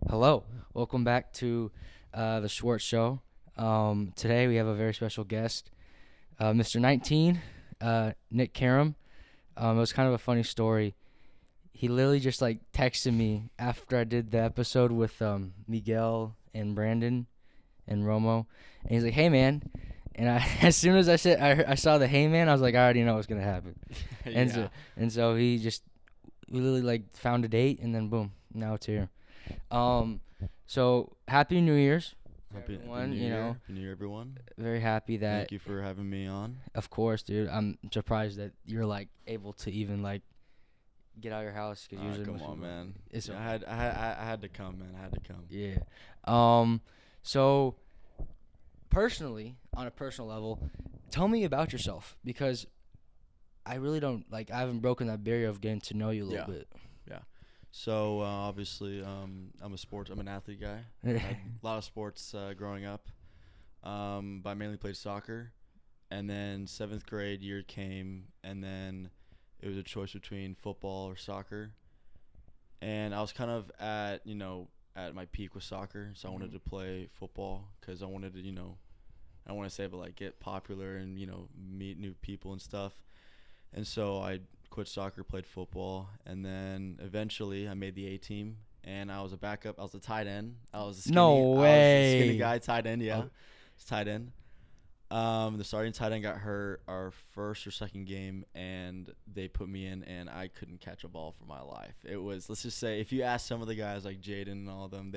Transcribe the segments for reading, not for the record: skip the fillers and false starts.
Hello, welcome back to the Schwartz Show. Today we have a very special guest, Mr. 19, Nick Karam. It was kind of a funny story. He literally just like texted me after I did the episode with Miguel and Brandon and Romo, and he's like, "Hey man," and I as soon as I saw the "Hey man," I was like, I already know what's gonna happen, and Yeah. so we literally like found a date, and then boom, now it's here. Um, so happy New Year's to Happy everyone. New Year. Happy New Year, everyone. Very happy that, Thank you for having me on. of course, dude. I'm surprised that you're like able to even like get out of your house because usually Come most on, people. man. It's Yeah, okay. I had to come, man. I had to come. Yeah. Um. So personally, on a personal level, tell me about yourself because I really don't like. I haven't broken that barrier of getting to know you a Yeah, little bit. yeah. So obviously, I'm an athlete guy. Had a lot of sports growing up. But I mainly played soccer, and then seventh grade year came, and then it was a choice between football or soccer. And I was kind of at my peak with soccer, so I wanted to play football because I wanted to I don't want to say, but like get popular and meet new people and stuff. And so I quit soccer, played football, and then eventually I made the A team. And I was a backup. I was a tight end. No I was a skinny way. guy, tight end. Yeah, Oh, it's tight end. The starting tight end got hurt our first or second game, and they put me in, and I couldn't catch a ball for my life. It was, let's just say, if you ask some of the guys like Jaden and all of them,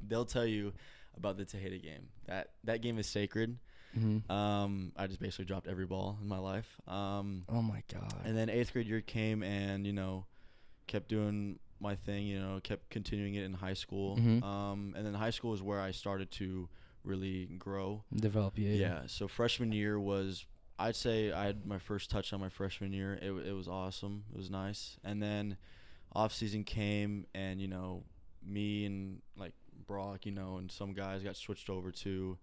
they'll tell you about the Tejeda game. That game is sacred. hmm. I just basically dropped every ball in my life. Oh my God. And then eighth grade year came, and kept doing my thing. Kept continuing it in high school. Mm-hmm. And then high school is where I started to really grow. Develop, yeah. Yeah. So freshman year was, I'd say I had my first touchdown my freshman year. It was awesome. It was nice. And then off season came, and me and like Brock, and some guys got switched over to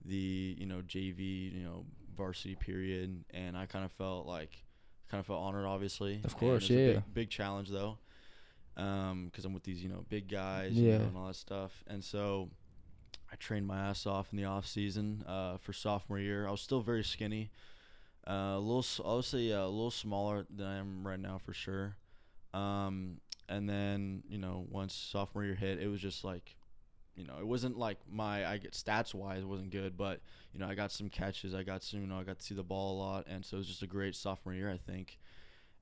the JV, varsity period, and I kind of felt honored, obviously. Of And it course, was a yeah. big challenge though, because I'm with these big guys, Yeah. and all that stuff. And so I trained my ass off in the off season for sophomore year. I was still very skinny, I would say a little smaller than I am right now for sure. And then once sophomore year hit, it was just like, it wasn't like I get stats wise, it wasn't good, but I got some catches, I got some, I got to see the ball a lot, and so it was just a great sophomore year, I think.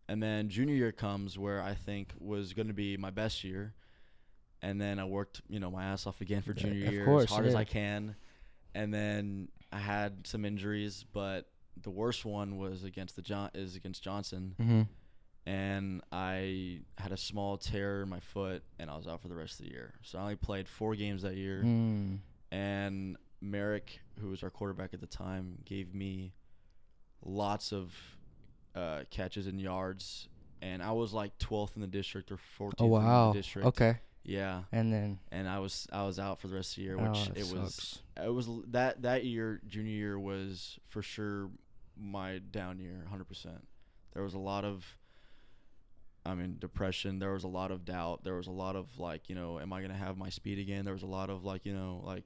And then junior year comes, where I think was going to be my best year, and then I worked, my ass off again for junior Of year as course, hard as yeah. I can, and then I had some injuries, but the worst one was against Johnson, Mm-hmm. and I had a small tear in my foot, and I was out for the rest of the year. So I only played 4 games that year, Mm. and Merrick, who was our quarterback at the time, gave me lots of catches and yards, and I was like 12th in the district or Oh 14th in the wow. district. Okay. Yeah, And then and I was out for the rest of the year, oh, which that sucks. it was that year, junior year, was for sure my down year, 100%. There was a lot of, I mean, depression. There was a lot of doubt. There was a lot of like, am I gonna have my speed again? There was a lot of like, like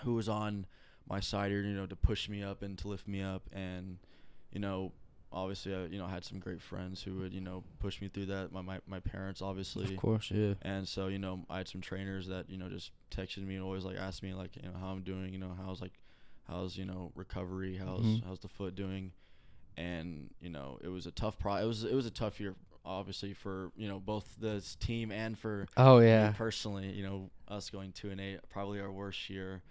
who was on my side here, to push me up and to lift me up, and you know, obviously, I had some great friends who would, push me through that. My parents, Of obviously, course, yeah. and so I had some trainers that just texted me and always like asked me like how I'm doing, how's recovery, Mhm. how's the foot doing, and it was a tough it was a tough year, obviously, for both the team and for Oh me yeah. personally. Us going 2-8, probably our worst year,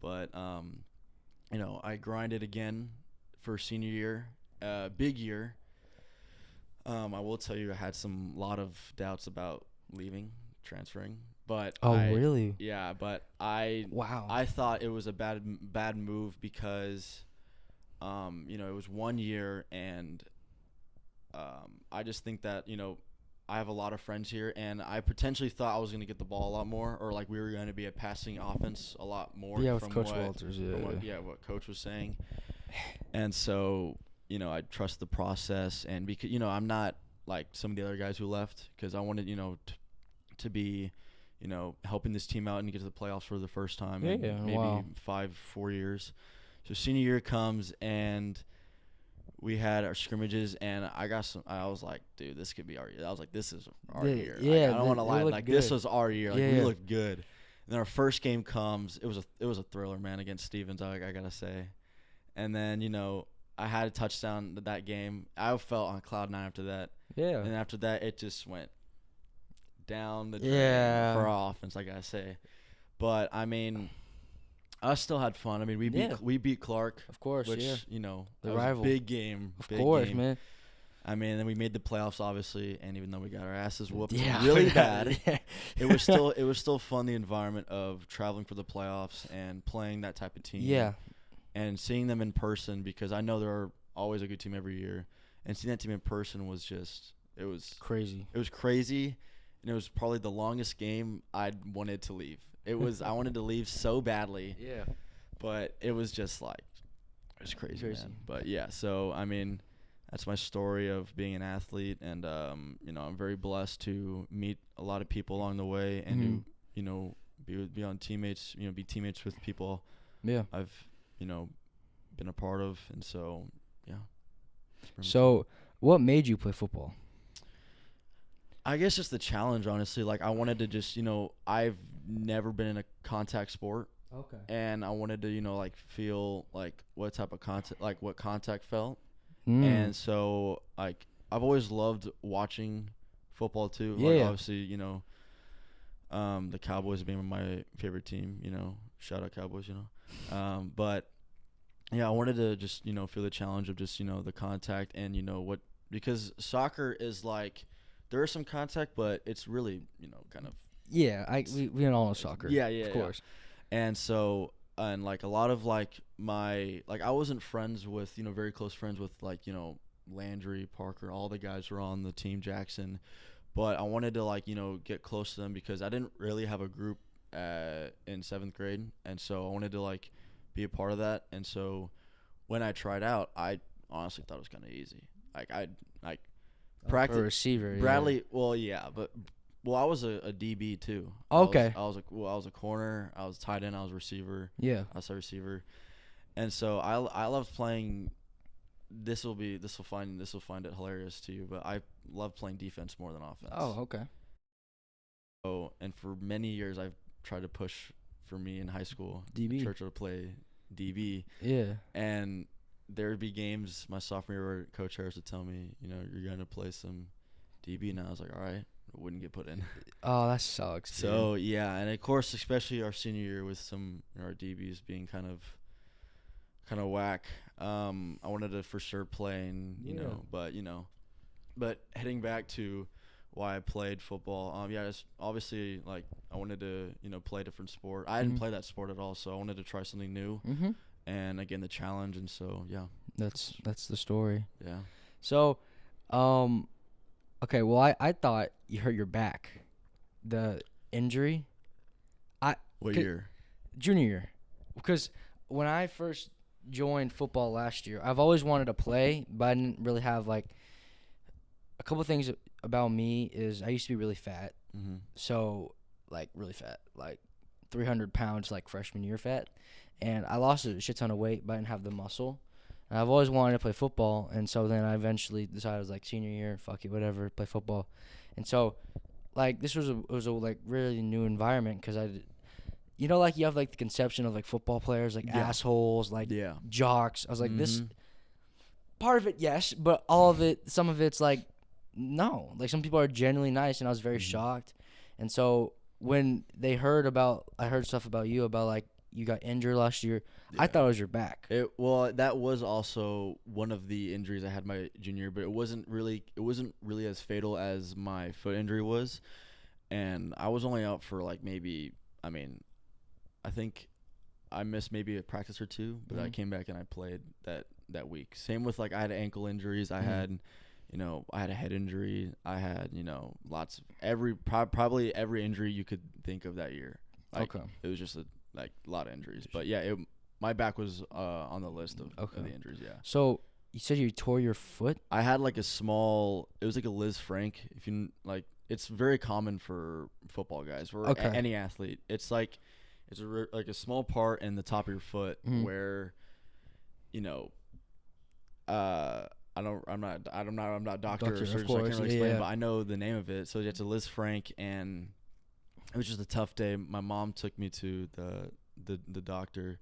but I grinded again for senior year, big year. I will tell you, I had some lot of doubts about leaving, transferring, but Oh really? Wow. I thought it was a bad move because it was 1 year, and I just think that I have a lot of friends here, and I potentially thought I was going to get the ball a lot more, or like we were going to be a passing offense a lot more Yeah, with from Coach Walters, yeah. what coach was saying. And so I trust the process, and because I'm not like some of the other guys who left, because I wanted to be helping this team out and get to the playoffs for the first time Yeah, in maybe wow. 4 years. So senior year comes, and we had our scrimmages, and I was like, dude, this could be our year. I was like, this is our year. Like, Yeah, I don't want to lie. looked Like, good. this was our year. Like, Yeah, we yeah. looked good. And then our first game comes. It was a thriller, man, against Stevens. I gotta say. And then I had a touchdown that game. I felt on cloud nine after that. Yeah. And after that, it just went down the drain Yeah. for our offense, I gotta say. But I mean, I still had fun. I mean, we beat Clark, Of course, which yeah. that The was rival. a big game. Of big course, game. man. I mean, then we made the playoffs, obviously, and even though we got our asses whooped Yeah. really bad, Yeah. it was still fun. The environment of traveling for the playoffs and playing that type of team, Yeah. and seeing them in person, because I know they're always a good team every year, and seeing that team in person was just Crazy. it was crazy, and it was probably the longest game I'd wanted to leave. I wanted to leave so badly, Yeah. but it was just like it was crazy. Man. But yeah, so I mean, that's my story of being an athlete, and I'm very blessed to meet a lot of people along the way, and to be on teammates, be teammates with people Yeah. I've been a part of, and so yeah. So, what made you play football? I guess just the challenge, honestly. Like, I wanted to just, I've never been in a contact sport, Okay. and I wanted to, like, feel like what type of contact, like what contact felt. Mm. And so, like, I've always loved watching football too. Yeah. Like, obviously, the Cowboys being my favorite team. Shout out Cowboys. But yeah, I wanted to just feel the challenge of just the contact, and because soccer is like there is some contact, but it's really kind of Yeah, we all know soccer. yeah, of course. And so, and like a lot of like I wasn't friends with very close friends with like Landry, Parker, all the guys who were on the team, Jackson, but I wanted to get close to them because I didn't really have a group in 7th grade, and so I wanted to be a part of that. And so when I tried out, I honestly thought it was kind of easy. I practice For a receiver. Bradley. Well, yeah, but I was a DB too. Okay. I was a corner. I was tight end. I was a receiver. Yeah. I was a receiver, and so I loved playing. This will find it hilarious to you, but I love playing defense more than offense. Oh, okay. So, and for many years I've tried to push for me in high school. DB. Church to play DB. Yeah. And there would be games my sophomore year where Coach Harris would tell me, you're going to play some DB. And I was like, all right, I wouldn't get put in. Oh, that sucks. So, yeah. And, of course, especially our senior year with some our DBs being kind of whack, I wanted to for sure play, and, but heading back to why I played football, it's obviously, I wanted to, play a different sport. I didn't play that sport at all, so I wanted to try something new. Mm-hmm. And again, the challenge, and so yeah. That's the story. Yeah. So, okay. Well, I thought you hurt your back, the injury. What year? Junior year, because when I first joined football last year, I've always wanted to play, but I didn't really have a couple things about me is I used to be really fat. Mm-hmm. So really fat, 300 pounds, freshman year fat. And I lost a shit ton of weight, but I didn't have the muscle. And I've always wanted to play football. And so then I eventually decided, I was senior year, fuck it, whatever, play football. And so, this was a really new environment because you have, the conception of, football players, assholes, jocks. I was like, this, part of it, yes, but all of it, some of it's, no. Some people are genuinely nice, and I was very shocked. And so when I heard stuff about you, about, you got injured last year. Yeah. I thought it was your back. That was also one of the injuries I had my junior year, but it wasn't really as fatal as my foot injury was. And I was only out for I think I missed maybe a practice or two, but I came back and I played that week. Same with I had ankle injuries. I had I had a head injury. I had lots of probably every injury you could think of that year. Okay. It was just a lot of injuries, but yeah, my back was on the list of the injuries. Yeah. So you said you tore your foot? I had a small. It was a Liz Frank. it's very common for football guys or Okay. any athlete. It's like like a small part in the top of your foot where, you know, I'm not a doctor or surgeon, so I can't really explain it, but I know the name of it. So you have to Liz Frank, and it was just a tough day. My mom took me to the doctor,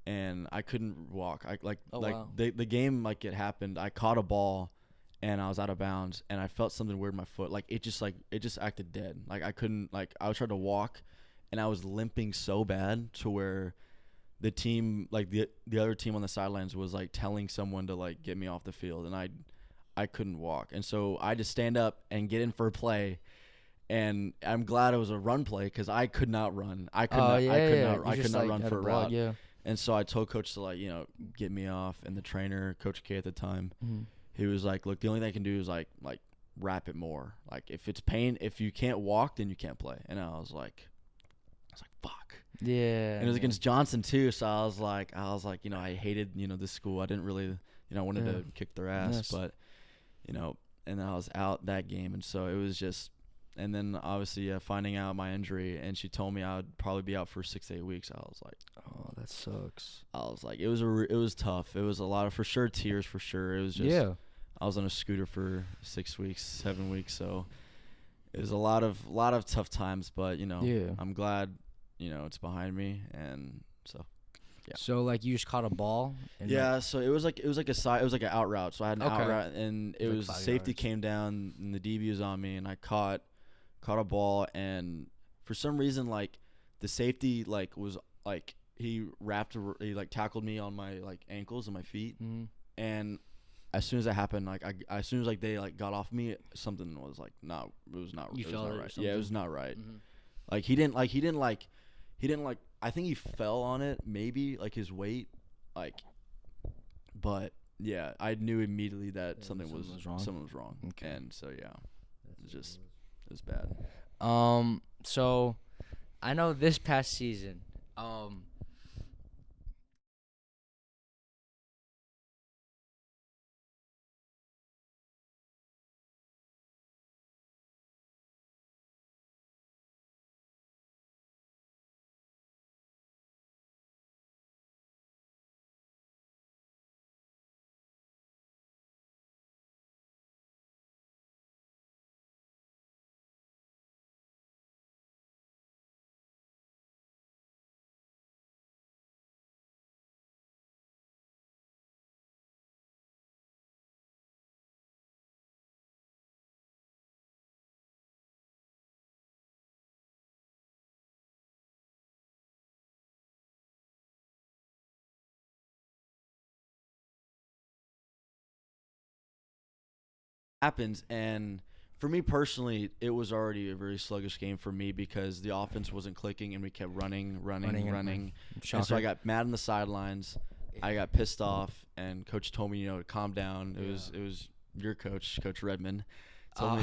and I couldn't walk. Wow. the game, like, it happened. I caught a ball and I was out of bounds, and I felt something weird in my foot. Like, it just acted dead. Like, I couldn't, like, I was trying to walk, and I was limping so bad to where the team, like, the other team on the sidelines was, like, telling someone to, like, get me off the field, and I couldn't walk. And so I just stand up and get in for a play, and I'm glad it was a run play because I could not run. I could not run for a route. Yeah. And so I told coach to, like, get me off, and the trainer, Coach K at the time, he was like, look, the only thing I can do is like wrap it more. Like, if it's pain, if you can't walk, then you can't play. And I was like, fuck. Yeah. And it was against Johnson too, so I was like, I hated, this school. I didn't really, I wanted to kick their ass, but, and then I was out that game, and so it was just, and then obviously finding out my injury, and she told me I would probably be out for 6 to 8 weeks. I was like, oh, that sucks. I was like, it was tough. It was a lot of, for sure, tears for sure. It was just, I was on a scooter for 6 weeks, 7 weeks, so it was a lot of tough times. But I'm glad it's behind me, and so. Yeah. So, like, you just caught a ball? And so it was like an out route. So I had an out route, and it was safety yards. came down, and the DB was on me, and I caught a ball, and for some reason, like, the safety, like, was like, he tackled me on my, like, ankles and my feet, and as soon as that happened, like, as soon as, like, they, like, got off me, something was like, it was not right. Yeah, it was not right. Like, he didn't I think he fell on it, maybe, like, his weight, like, but yeah, I knew immediately that something was wrong. Okay. And so it was bad. So I know this past season, Happens, and for me personally, it was already a very sluggish game for me because the offense wasn't clicking, and we kept running. And so I got mad on the sidelines. I got pissed off, and coach told me, to calm down. It was your coach, Coach Redmond.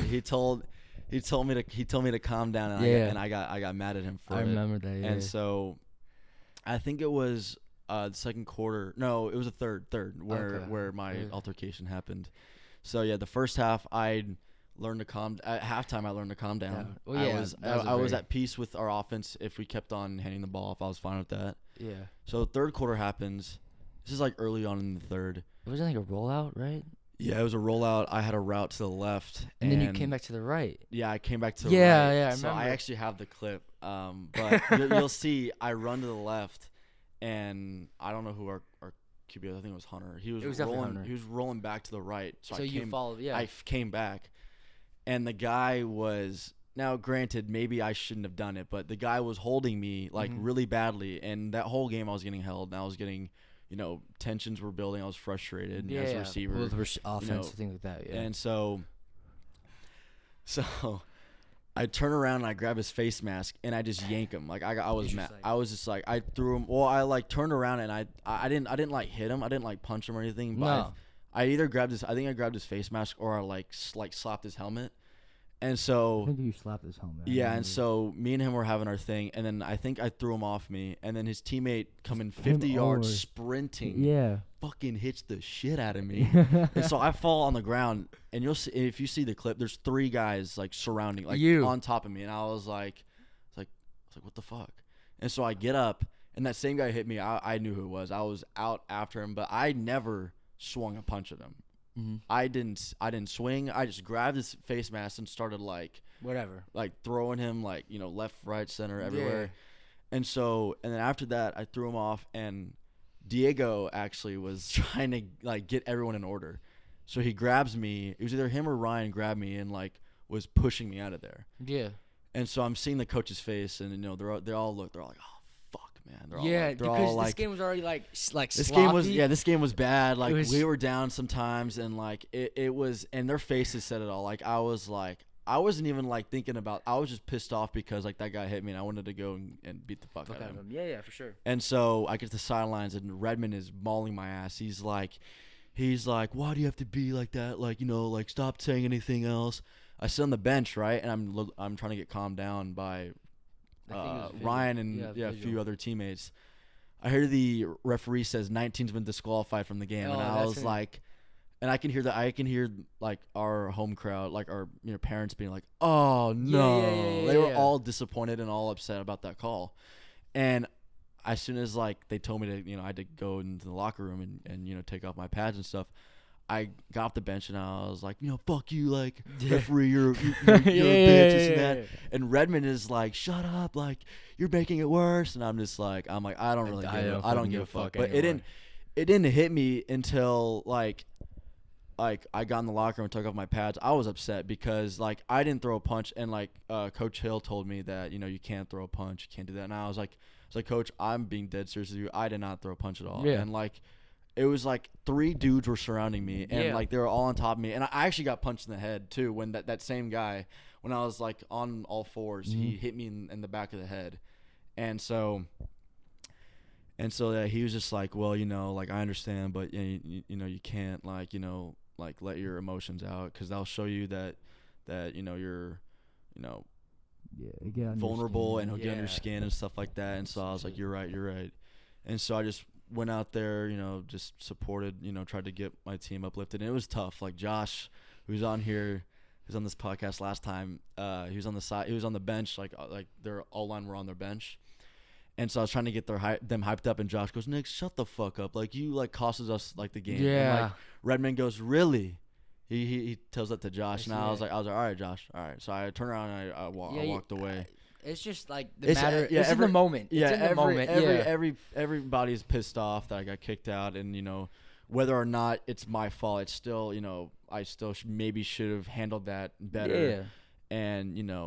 He told me to calm down, and I got mad at him for it. I remember that. Yeah. And so I think it was the second quarter. No, it was the third where my altercation happened. So yeah, the first half I learned to calm. At halftime, I learned to calm down. Well, yeah, I was at peace with our offense. If we kept on handing the ball off, I was fine with that. Yeah. So the third quarter happens. This is like early on in the third. It wasn't like a rollout, right? Yeah, it was a rollout. I had a route to the left, and then you came back to the right. Yeah, I came back to the right. Yeah, I remember. So I actually have the clip. But you'll see, I run to the left, and I don't know who our QB, I think it was Hunter. He was rolling. Hunter. He was rolling back to the right. So you followed. Yeah. I came back, and the guy was, now granted, maybe I shouldn't have done it, but the guy was holding me like really badly, and that whole game I was getting held, and I was getting, tensions were building. I was frustrated as a receiver. With offense, things like that. Yeah. And so I turn around and I grab his face mask and I just yank him. Like, I was mad. I was just like, I threw him. Well, I like turned around and I didn't like hit him. I didn't like punch him or anything. But I either grabbed his. I think I grabbed his face mask or I like slapped his helmet. And I so think you slapped his helmet. yeah, and so me and him were having our thing, and then I think I threw him off me, and then his teammate coming 50 yards over. sprinting, Yeah. fucking hits the shit out of me. And so I fall on the ground, and you'll see if you see the clip. There's 3 guys like surrounding, like You. on top of me, and I was like, what the fuck? And so I get up, and that same guy hit me. I knew who it was. I was out after him, but I never swung a punch at him. Mm-hmm. I didn't swing. I just grabbed his face mask and started like throwing him like left, right, center, everywhere. Yeah. And then after that, I threw him off, and Diego actually was trying to like get everyone in order. So he grabs me. It was either him or Ryan grabbed me and like was pushing me out of there. Yeah. And so I'm seeing the coach's face, and they're all like, oh fuck, man. They're Yeah, all like, because this this game was already like this sloppy. this game was bad. Like was, we were down sometimes, and like it was, and their faces said it all. Like I wasn't even like thinking about. I was just pissed off because like that guy hit me, and I wanted to go and beat the fuck out of him. Yeah, for sure. And so I get to the sidelines, and Redmond is mauling my ass. He's like, why do you have to be like that? Like like stop saying anything else. I sit on the bench, right, and I'm trying to get calmed down by Ryan and a few other teammates. I hear the referee says 19's been disqualified from the game, and I was like, and I can hear like our home crowd, like our parents being like, oh no, they were all disappointed and all upset about that call. And as soon as like they told me to I had to go into the locker room and take off my pads and stuff, I got off the bench and I was like, fuck you, like referee, you're a bitch, this and that. And Redmond is like, shut up, like you're making it worse. And I'm just like, I don't give a fuck. But it didn't hit me until like I got in the locker room and took off my pads. I was upset because like I didn't throw a punch, and like Coach Hill told me that you can't throw a punch, you can't do that. And I was like, Coach, I'm being dead serious with you. I did not throw a punch at all. Yeah. And like. It was like 3 dudes were surrounding me, and like they were all on top of me, and I actually got punched in the head too when that same guy, when I was like on all fours, he hit me in the back of the head, and so yeah, he was just like, well, like I understand, but you can't like like let your emotions out because they'll show you that you're vulnerable and he'll get on your skin and stuff like that, and so I was like, you're right, and so I just went out there, just supported, tried to get my team uplifted. And it was tough. Like Josh, who's on here, who's on this podcast last time, he was on the side, he was on the bench, like their all line were on their bench. And so I was trying to get them hyped up, and Josh goes, Nick, shut the fuck up. Like you like costed us like the game. Yeah. And like Redmond goes, really? He tells that to Josh, and I was like, all right, Josh, all right. So I turned around and I walked away. It's just like the matter. It's in the moment. It's in the moment. Everybody's pissed off that I got kicked out, and whether or not it's my fault, it's still I still maybe should have handled that better. Yeah.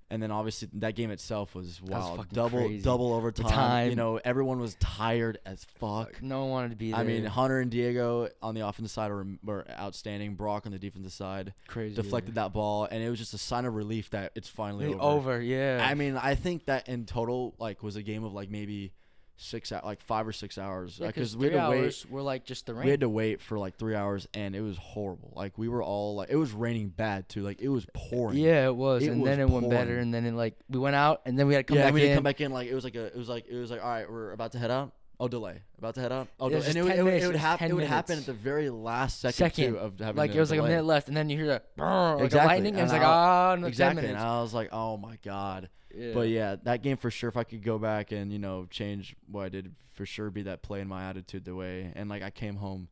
And then obviously that game itself was wild. Double overtime. Everyone was tired as fuck. No one wanted to be there. I mean, Hunter and Diego on the offensive side were outstanding. Brock on the defensive side deflected that ball, and it was just a sign of relief that it's finally over. Yeah. I mean, I think that in total like was a game of like maybe 5 or 6 hours because we had to wait. We're like just the rain. We had to wait for like 3 hours, and it was horrible. Like we were all like, it was raining bad too. Like it was pouring. Yeah, it was. Then it went better, and then it like we went out, and then we had to come back in. Yeah, we had to come back in. Like it was like all right, we're about to head out. Oh, delay. About to head out. Oh, delay. And it would happen at the very last second too of having like it was like delay. a minute left, and then you hear like a lightning, and it's like no, exactly. 10 minutes. And I was like, oh my god. Yeah. But yeah, that game for sure. If I could go back and change what I did, for sure be that play in my attitude the way. And like I came home,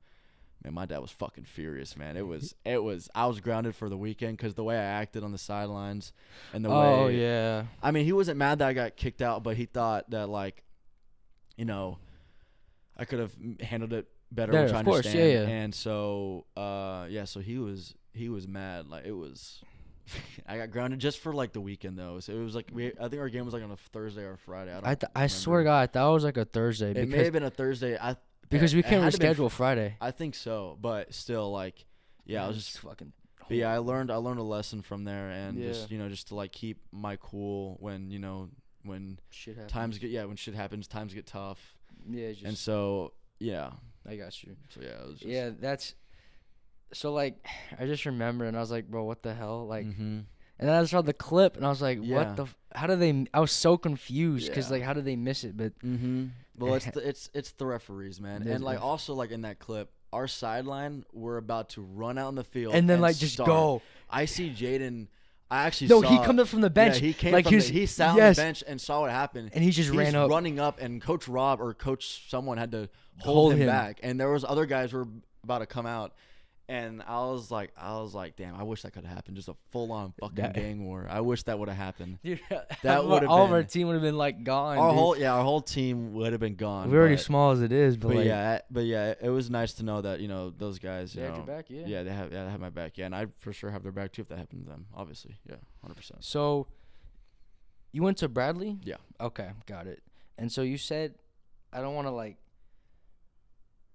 man, my dad was fucking furious, man. It was. I was grounded for the weekend because the way I acted on the sidelines, and the way. Oh yeah. I mean, he wasn't mad that I got kicked out, but he thought that like, I could have handled it better, which I understand. Yeah. And so, so he was mad. Like it was. I got grounded just for like the weekend though. So it was like I think our game was like on a Thursday or a Friday. I swear to God, I thought it was like a Thursday. It may have been a Thursday. Because we can't reschedule Friday. I think so, but still, like, I was just fucking. But yeah, I learned a lesson from there, and just just to like keep my cool when when shit happens. when shit happens, times get tough. Yeah, and so I got you. So it was just, that's. So like, I just remember, and I was like, bro, what the hell? Like, And then I saw the clip, and I was like, Yeah. "What the? How do they?" I was so confused because Yeah. like, how did they miss it? But Well, it's the referees, man, It is- and like also like in that clip, our sideline, we're about to run out in the field and then like just start. go. I see Jaden. I actually No, saw. he comes up from the bench. Yeah, he came like from he sat on the bench and saw what happened, and he just He's ran up, running up, and Coach Rob or Coach someone had to Hold hold him him. back, and there was other guys who were about to come out. And I was like, damn, I wish that could have happened. Just a full-on fucking gang war. I wish that would have happened. Dude, That would have all been. of our team would have been like gone. Our dude. whole team would have been gone. We're already small as it is, but like, yeah, it was nice to know that those guys. They had your back, yeah. Yeah, they have my back. Yeah, and I for sure have their back too if that happened to them. Obviously, yeah, 100%. So, you went to Bradley? Yeah. Okay, got it. And so you said, I don't want to like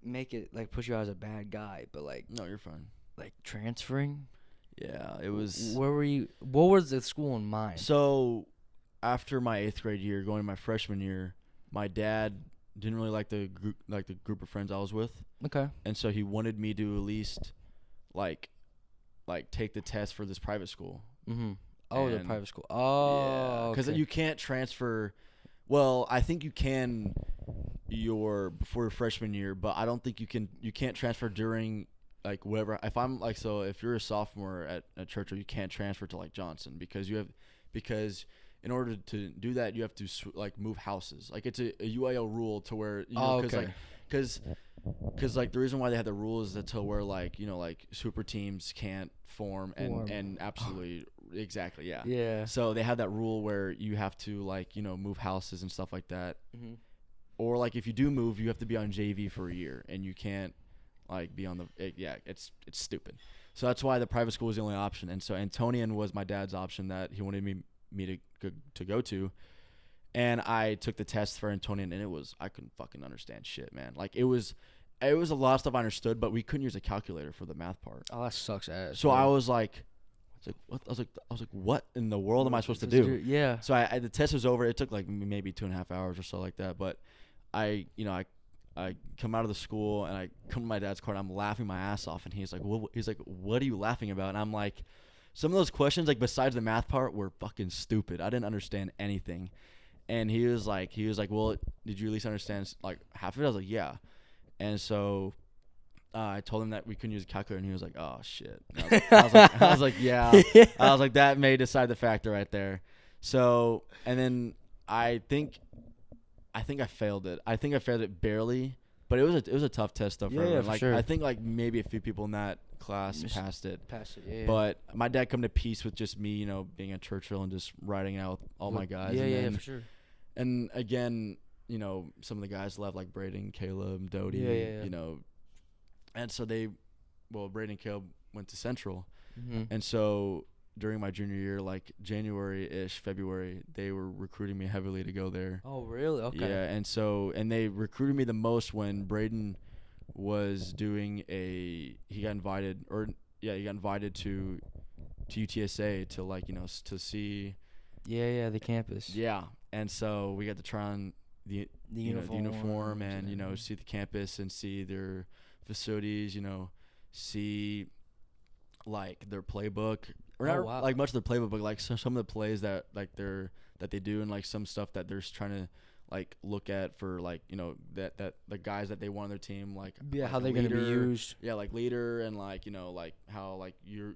make it like push you out as a bad guy, but like, No, you're fine. like transferring. Yeah, it was. Where were you? What was the school in mind? So, after my 8th grade year, going to my freshman year, my dad didn't really like the group of friends I was with, Okay. and so he wanted me to at least, like take the test for this private school. Mm-hmm. Oh, the And- private school. Oh, because okay. you can't transfer. Well, I think you can before your freshman year, but I don't think you can't transfer during like whatever. If you're a sophomore at Churchill, you can't transfer to like Johnson because in order to do that you have to like move houses. Like it's a UIL rule to where because like the reason why they had the rule is to where like super teams can't form and absolutely exactly yeah. Yeah. So they have that rule where you have to move houses and stuff like that. Mm-hmm. Or like if you do move, you have to be on JV for a year, and you can't be on the it's stupid. So that's why the private school was the only option. And so Antonian was my dad's option that he wanted me to go to, and I took the test for Antonian, and I couldn't fucking understand shit, man. Like it was a lot of stuff I understood, but we couldn't use a calculator for the math part. Oh, that sucks ass. So bro. I was like, what? I was like, what in the world am I supposed to do? Yeah. So the test was over. It took like maybe 2.5 hours or so like that. But I come out of the school and I come to my dad's car and I'm laughing my ass off. And he's like, what are you laughing about? And I'm like, some of those questions, like besides the math part, were fucking stupid. I didn't understand anything. And he was like, well, did you at least understand like half of it? I was like, yeah. And so I told him that we couldn't use a calculator, and he was like, "Oh shit!" And I was like, "Yeah." I was like, "That may decide the factor right there." So, and then I think I failed it. I think I failed it barely, but it was a tough test though. For everyone. for Like sure. I think like maybe a few people in that class passed it. Yeah. But my dad come to peace with just me, being at Churchill and just riding out with all my guys. Yeah, for sure. And again, some of the guys left like Braden, Caleb, Doty, Yeah. And so Braden and Caleb went to Central. Mm-hmm. And so during my junior year, like January-ish, February, they were recruiting me heavily to go there. Oh, really? Okay. Yeah, and they recruited me the most when Braden was doing he got invited to UTSA to see the campus. Yeah. And so we got to try on the uniform and see the campus and see their facilities, see like their playbook or not like much of the playbook, but like some of the plays that they do and like some stuff that they're trying to like look at for like that the guys that they want on their team like how they're going to be used. Yeah, like leader and like like how like you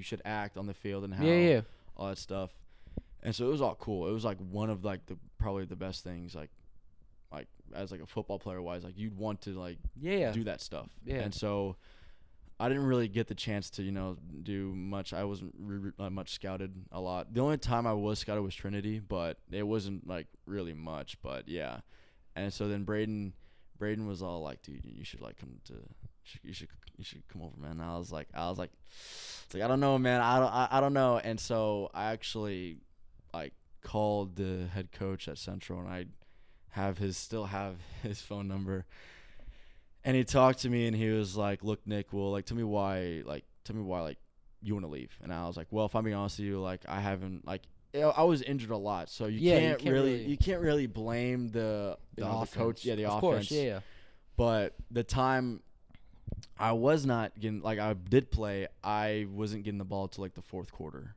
should act on the field and how all that stuff. And so it was all cool. It was like one of like probably the best things like as like a football player wise, like you'd want to like do that stuff. Yeah. And so I didn't really get the chance to do much. I wasn't much scouted a lot. The only time I was scouted was Trinity, but it wasn't like really much. But yeah. And so then Braden was all like, dude, you should like come to you should come over, man. And I was like it's like I don't know, man. I don't know. And so I actually like called the head coach at Central, and I still have his phone number. And he talked to me and he was like, "Look, Nick, well, like tell me why you want to leave." And I was like, "Well, if I'm being honest with you, like I haven't like I was injured a lot, so you can't really blame the offense. The coach, the of offense." Course, yeah. But the time I was not getting I did play, I wasn't getting the ball till like the fourth quarter.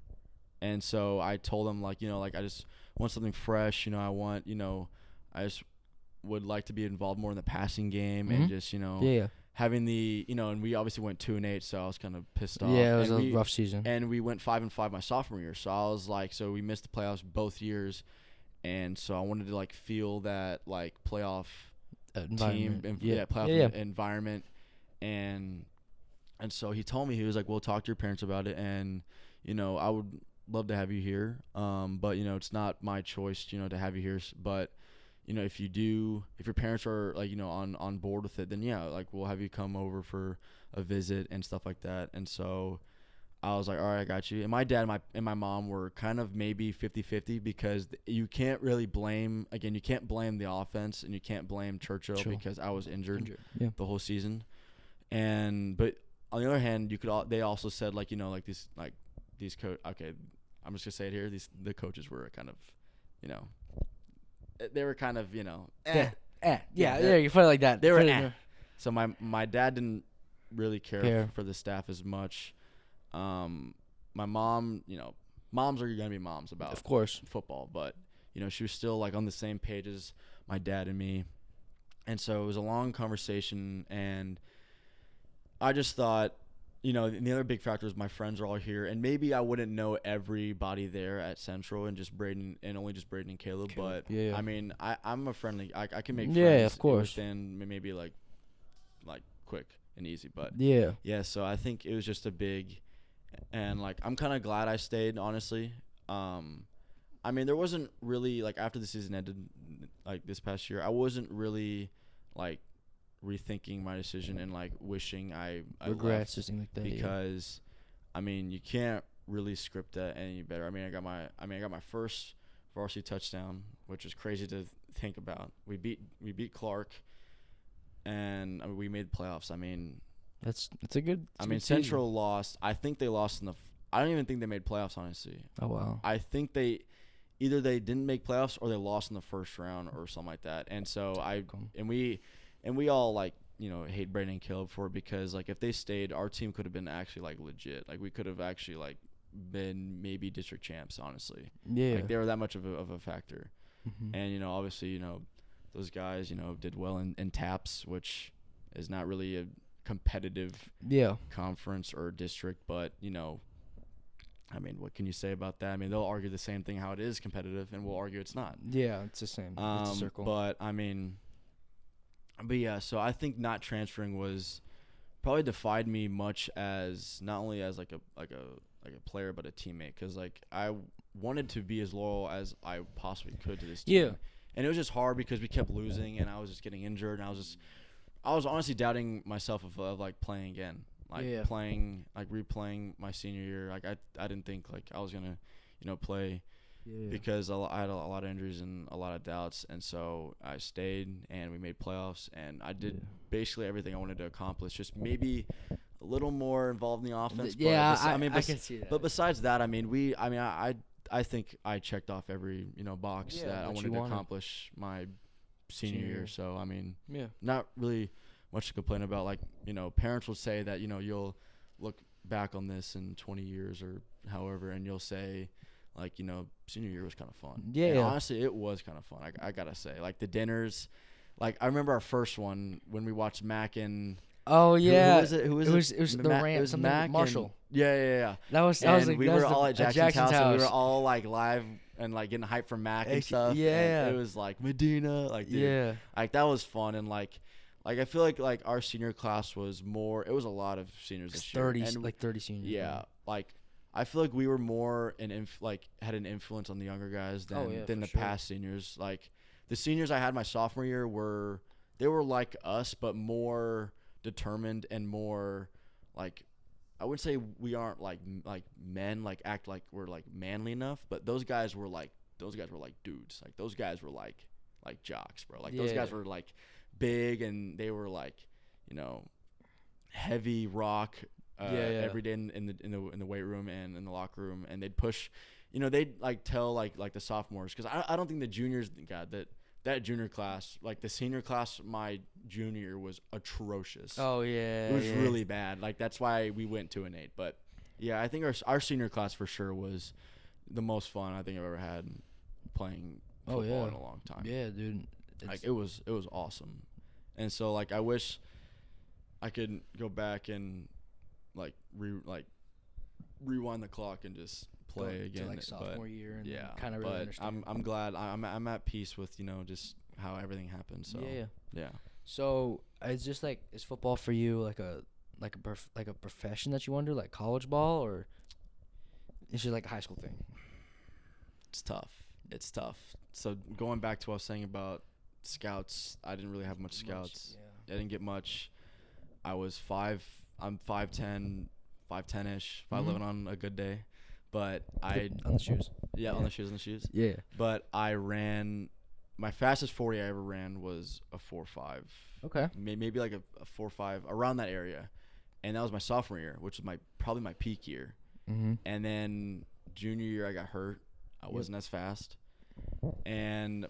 And so I told him, like, I just want something fresh. I want, I just would like to be involved more in the passing game and just, Yeah. having the, and we obviously went 2-8, so I was kind of pissed off. Yeah, it was and a rough season. And we went 5-5 my sophomore year, so I was like, so we missed the playoffs both years, and so I wanted to like feel that like playoff team, environment, and so he told me, he was like, "We'll talk to your parents about it, and I would love to have you here, but it's not my choice, to have you here, but." If your parents are like, on board with it, then yeah, like we'll have you come over for a visit and stuff like that. And so I was like, all right, I got you. And my dad and my mom were kind of maybe 50-50 because you can't really blame, again, you can't blame the offense and you can't blame Churchill because I was injured. The whole season. But on the other hand, they also said like, these okay, I'm just gonna say it here. The coaches were kind of, they were kind of, Yeah, you put it like that. They were So my dad didn't really care for the staff as much. My mom, moms are gonna be moms about, of course, football, but she was still like on the same page as my dad and me, and so it was a long conversation, and I just thought, and the other big factor is my friends are all here, and maybe I wouldn't know everybody there at Central and just Braden and Caleb, but I mean, I'm a friendly. I can make friends. Of course. And maybe like quick and easy, but So I think it was just a big, and like I'm kind of glad I stayed, honestly. I mean, there wasn't really like after the season ended, like this past year, I wasn't really like rethinking my decision and like wishing I regrets left or something like that, because I mean you can't really script that any better. I mean I got my first varsity touchdown, which is crazy to think about. We beat Clark, and I mean, we made playoffs. I mean that's a good. I mean Central lost. I think they lost I don't even think they made playoffs, honestly. Oh wow. I think they didn't make playoffs or they lost in the first round or something like that. And so we all like hate Braden and Caleb for it because like if they stayed, our team could have been actually like legit. Like we could have actually like been maybe district champs, honestly. Yeah. Like they were that much of a factor. Mm-hmm. And obviously those guys did well in TAPS, which is not really a competitive conference or district, but I mean, what can you say about that? I mean, they'll argue the same thing, how it is competitive, and we'll argue it's not. Yeah, it's the same. It's a circle. But I mean, so I think not transferring was probably defied me much as not only as like a player but a teammate, because like I wanted to be as loyal as I possibly could to this team. Yeah. And it was just hard because we kept losing, and I was just getting injured, and I was honestly doubting myself of like playing again. Replaying my senior year. Like I didn't think like I was gonna, play, because I had a lot of injuries and a lot of doubts, and so I stayed and we made playoffs, and I did basically everything I wanted to accomplish. Just maybe a little more involved in the offense. I can see that. But besides that, I think I checked off every box that I wanted to accomplish my senior year. So I mean, not really much to complain about. Like, parents will say that, you'll look back on this in 20 years or however, and you'll say, like, senior year was kind of fun. Yeah. And honestly, it was kind of fun. I got to say. Like, the dinners. Like, I remember our first one when we watched Mac and... Oh, yeah. Who was it? It was the Rams. It was Mac Marshall. Yeah. That was like, we were all at Jackson's house. And we were all all, like, live and, like, getting hyped for Mac and stuff. Yeah. And it was, like, Medina. Like, dude. Like, that was fun. And, like, I feel like our senior class was more. It was a lot of seniors this year. 30 seniors. Yeah, like I feel like we were more had an influence on the younger guys than the past seniors. Like the seniors I had my sophomore year were like us, but more determined and more like, I wouldn't say we aren't like men, like act like we're like manly enough, but those guys were like dudes. Like those guys were like jocks, bro. Like those guys were like big, and they were like, heavy rock every day in the weight room and in the locker room, and they'd push, they'd like tell like the sophomores, because I don't think the juniors got that junior class, like the senior class my junior year was atrocious. Oh yeah, it was really bad. Like that's why we went 2-8. But yeah, I think our senior class for sure was the most fun I think I've ever had playing Oh, football yeah. in a long time. Yeah, dude. Like it was awesome. And so like I wish I could go back and like rewind the clock and just play Go again. to like sophomore year and yeah, kind of really but understand. I'm glad I'm at peace with just how everything happened. So yeah. So it's just like, is football for you like a profession that you want to do, like college ball, or it's just like a high school thing? It's tough. It's tough. So going back to what I was saying about scouts, I didn't really have much scouts. I didn't get much. I'm 5'10", 5'10"-ish, 5'11" on a good day. But on the shoes. Yeah, on the shoes. Yeah. But I ran, my fastest 40 I ever ran was a 4.5. Okay. Maybe like a 4.5, around that area. And that was my sophomore year, which was probably my peak year. Mm-hmm. And then junior year I got hurt. I wasn't as fast. And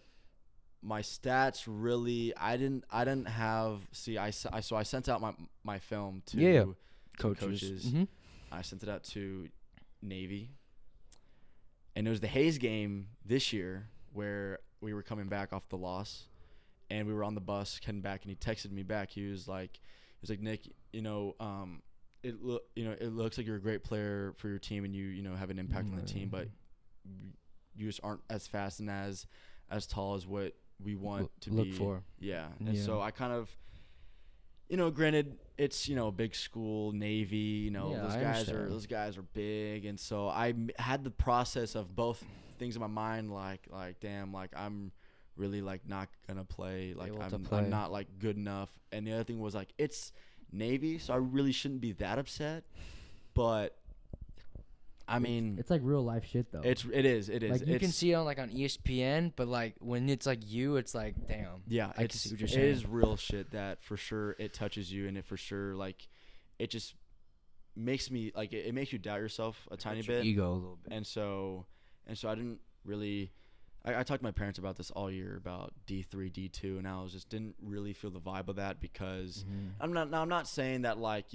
my stats really, I didn't have, so I sent out my film to coaches. Mm-hmm. I sent it out to Navy. And it was the Hayes game this year where we were coming back off the loss, and we were on the bus heading back, and he texted me back. He was like, Nick, it looks like you're a great player for your team, and you have an impact on the team, but you just aren't as fast and as tall as what we want to look be. For. Yeah. And so I kind of, granted it's, a big school, Navy, those guys are big. And so I had the process of both things in my mind, like, damn, like I'm really like not going to play. Like I'm not like good enough. And the other thing was like, it's Navy, so I really shouldn't be that upset. But I mean, it's like real life shit though. It is. Like you can see it on ESPN, but like when it's like you, it's like damn. Yeah, I can see what you're it saying. is real shit that for sure it touches you, and it for sure like it just makes me like it makes you doubt yourself a tiny bit, ego a little bit. And so I didn't really. I talked to my parents about this all year about D3, D2, and I didn't really feel the vibe of that because I'm not saying that like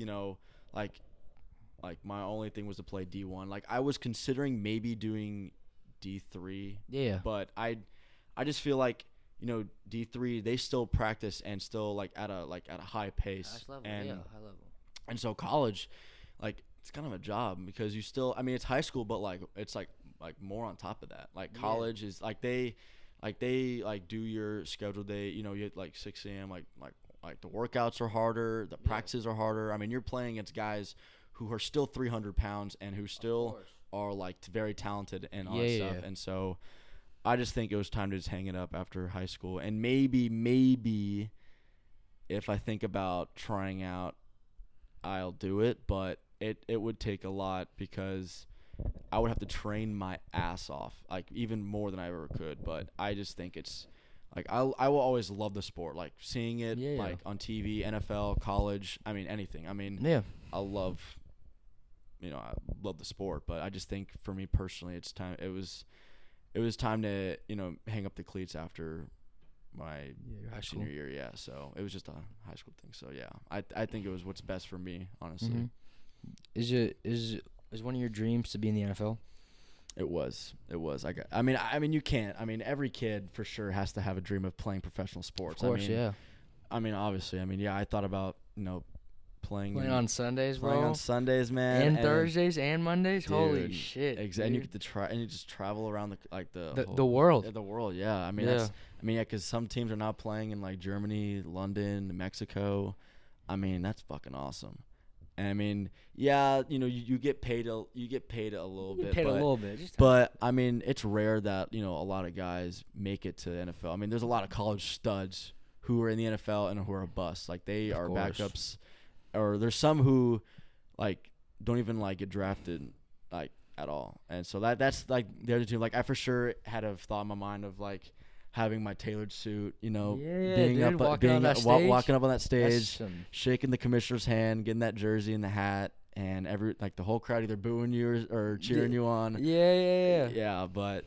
my only thing was to play D1. Like I was considering maybe doing D3. Yeah. But I just feel like, D3 they still practice and still like at a high pace. High level, and high level. And so college, like it's kind of a job because you still, I mean it's high school, but like it's like more on top of that. Like college is like they do your schedule day, you get like 6 a.m. like the workouts are harder, the practices are harder. I mean you're playing against guys who are still 300 pounds and who still are like very talented and all that stuff. And so I just think it was time to just hang it up after high school. And maybe if I think about trying out, I'll do it. But it would take a lot because I would have to train my ass off, like even more than I ever could. But I just think it's like I will always love the sport, like seeing it like on TV, NFL, college. I mean anything. I mean I love the sport, but I just think for me personally, it's time. It was time to hang up the cleats after my senior year. Yeah, so it was just a high school thing. So yeah, I think it was what's best for me, honestly. Is one of your dreams to be in the NFL? It was. I mean, you can't. I mean, every kid for sure has to have a dream of playing professional sports. Of course, I mean, obviously. I mean, yeah. I thought about playing on Sundays, bro. Playing on Sundays, man. And Thursdays and Mondays. Dude, holy shit! Exactly. And you get to try, and you just travel around the world. The world, yeah. I mean, because some teams are now playing in like Germany, London, Mexico. I mean, that's fucking awesome. And I mean, yeah, you get paid a little bit. But I mean, it's rare that a lot of guys make it to the NFL. I mean, there's a lot of college studs who are in the NFL and who are a bust. Like they are backups, or there's some who like don't even like get drafted like at all. And so that's like the other team. Like I for sure had a thought in my mind of like having my tailored suit, walking up on that stage, shaking the commissioner's hand, getting that jersey and the hat, and the whole crowd either booing you or cheering you on. Yeah, but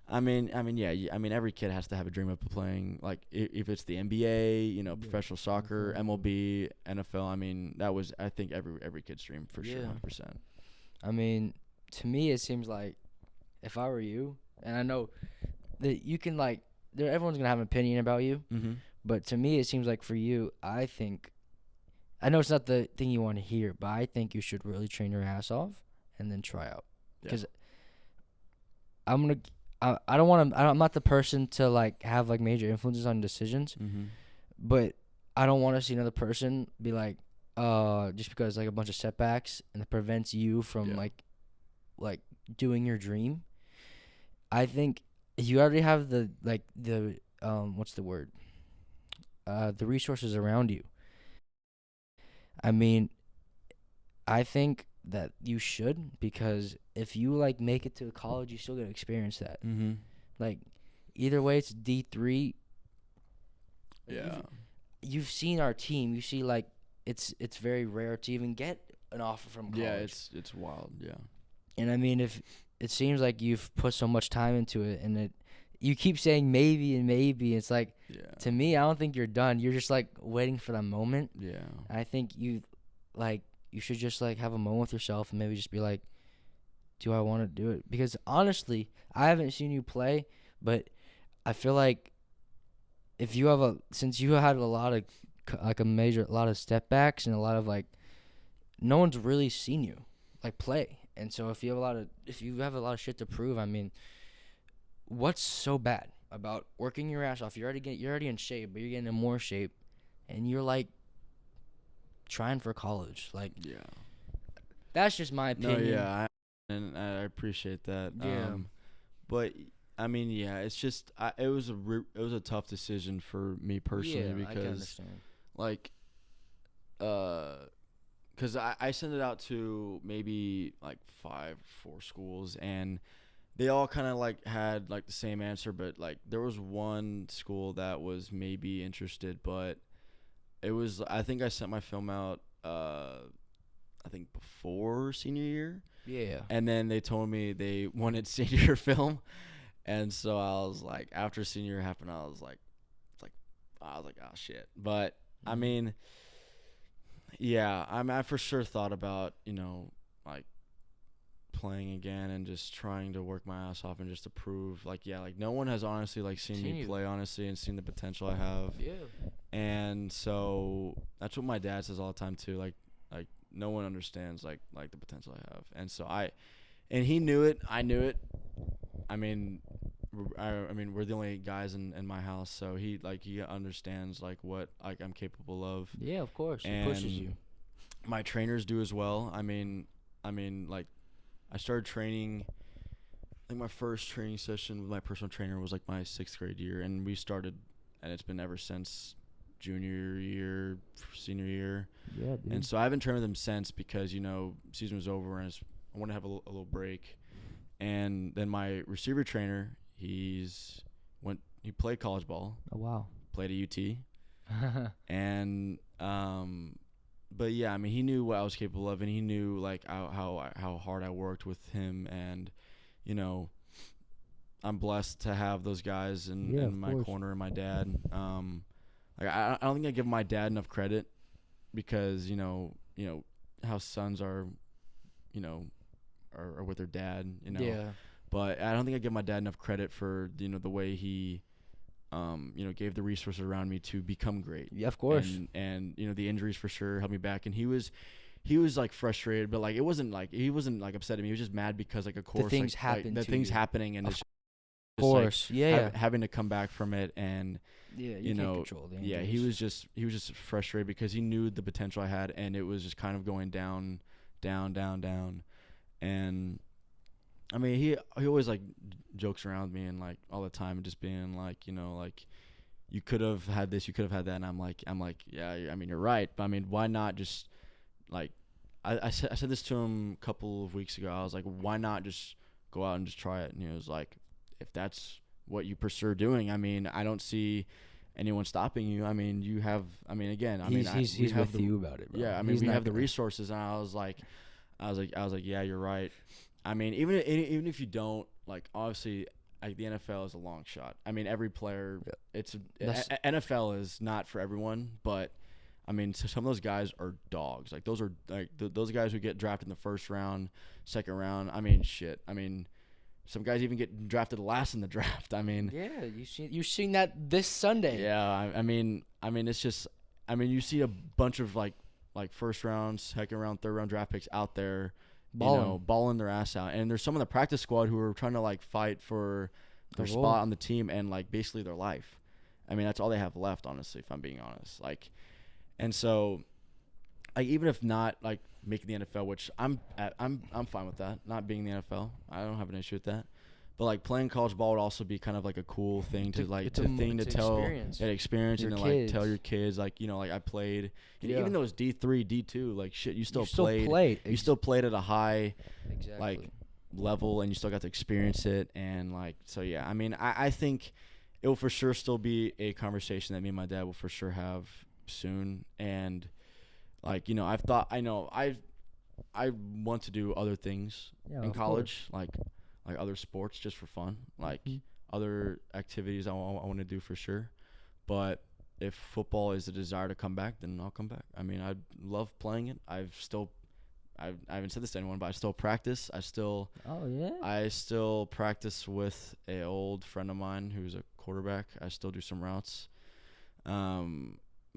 I mean, every kid has to have a dream of playing, like if it's the NBA, professional soccer, MLB, NFL. I mean, that was, I think, every kid's dream for sure, 100%. I mean, to me, it seems like if I were you, and I know that you can like, everyone's gonna have an opinion about you, Mm-hmm. but to me, it seems like for you, I know it's not the thing you want to hear, but I think you should really train your ass off and then try out. Yeah. Because I'm gonna, I don't want to. I'm not the person to like have like major influences on decisions, Mm-hmm. but I don't want to see another person be like, just because like a bunch of setbacks and it prevents you from Yeah. like doing your dream. I think you already have the what's the word? The resources around you. I mean, I think that you should, because if you like make it to college, you still get to experience that. Mm-hmm. Like either way, it's D3. Yeah. You've seen our team. You see like it's very rare to even get an offer from college. Yeah, it's wild. Yeah. And I mean, if it seems like you've put so much time into it, and you keep saying maybe and maybe, it's like, Yeah. to me, I don't think you're done. You're just like waiting for that moment. Yeah. I think you should just like have a moment with yourself and maybe just be like, do I want to do it? Because honestly, I haven't seen you play, but I feel like if you have since you had a lot of like a lot of step backs and a lot of like, no one's really seen you like play. And so if you have a lot of shit to prove, I mean, what's so bad about working your ass off? You're already in shape, but you're getting in more shape, and you're like trying for college. Like, Yeah. that's just my No, opinion. yeah, and I appreciate that. Yeah. But I mean, yeah, it's just it was a tough decision for me personally Yeah, I can because understand. like because I sent it out to maybe like 4 schools, and they all kind of like had like the same answer, but like there was one school that was maybe interested, but it was, I think I sent my film out I think before senior year, Yeah. and then they told me they wanted senior film, and so I was like, after senior year happened, I was like, oh shit. But I Mhm. mean, yeah, I for sure thought about, like playing again and just trying to work my ass off and just to prove, like, yeah, like no one has honestly like seen me play honestly and seen the potential I have. Yeah. And so that's what my dad says all the time too. Like no one understands like the potential I have. And so and he knew it. I knew it. I mean, I mean, we're the only guys in my house, so he understands like what like I'm capable of. Yeah, of course. It And pushes you. my trainers do as well. I mean, like I started training. I think my first training session with my personal trainer was like my 6th grade year, and we started, and it's been ever since junior year, senior year. Yeah, dude. And so I haven't trained with him since because season was over and I want to have a little break. And then my receiver trainer, he played college ball, Oh, wow. played at UT, and but yeah, I mean, he knew what I was capable of, and he knew like how hard I worked with him, and you know, I'm blessed to have those guys in my corner and my dad. Like I don't think I give my dad enough credit because how sons are, are with their dad, Yeah. But I don't think I give my dad enough credit for the way he gave the resources around me to become great. Yeah, of course. And the injuries for sure held me back, and he was like frustrated, but like he wasn't like upset at me. He was just mad because like of course the things like, happen the to things you. happening, and Of it's course. just, like, Yeah. having to come back from it, and Yeah, you can't control the yeah, injuries. he was just frustrated because he knew the potential I had, and it was just kind of going down, down, down, down. And I mean, he always like jokes around with me and like all the time, and just being like, like you could have had this, you could have had that, and I'm like, yeah, I mean, you're right, but I mean, why not just like I said this to him a couple of weeks ago. I was like, why not just go out and just try it? And he was like, if that's what you pursue doing, I mean, I don't see anyone stopping you. I mean, you have. I mean, again, He's we have with you about it, bro. Yeah, I mean, He's we not have the gonna- resources, and I was like, yeah, you're right. I mean, even if you don't, like, obviously, like the NFL is a long shot. I mean, every player, NFL is not for everyone, but I mean, so some of those guys are dogs. Like those are like those guys who get drafted in the first round, second round. I mean, shit. I mean, some guys even get drafted last in the draft. I mean, Yeah, you seen that this Sunday. yeah, I mean, it's just, I mean, you see a bunch of like first round, second round, third round draft picks out there, Balling. balling their ass out, and there's some on the practice squad who are trying to like fight for their The role. spot on the team and like basically their life. I mean, that's all they have left, honestly, if I'm being honest. Like, and so, like, even if not like making the NFL, which I'm fine with that, not being in the NFL, I don't have an issue with that. But like playing college ball would also be kind of like a cool thing to like tell experience. that experience Your and to like tell kids. your kids like like I played, and Yeah. even though it's D3, D2, like shit, you still You still played. played. You still played at a high Exactly. like level, and you still got to experience it. And like, so yeah, I mean, I think it will for sure still be a conversation that me and my dad will for sure have soon. And like, I want to do other things Yeah, in of college, like other sports just for fun, like Mhm. other activities I want to do for sure. But if football is a desire to come back, then I'll come back. I mean, I love playing it. I haven't said this to anyone, but I still practice. Oh yeah. I still practice with a old friend of mine who's a quarterback. I still do some routes. A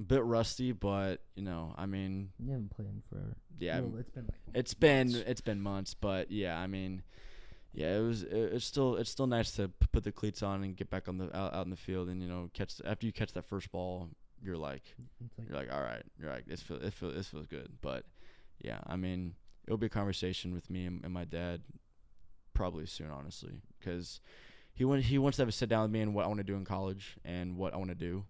bit rusty, but I mean, You haven't played in forever. yeah, Well, it's been like it's months. been months, but yeah, I mean, yeah, it's still nice to put the cleats on and get back on the out in the field, and after you catch that first ball, you're like all right, this feels good. But yeah, I mean, it'll be a conversation with me and my dad probably soon, honestly, because he wants to have a sit down with me and what I want to do in college and what I want to do,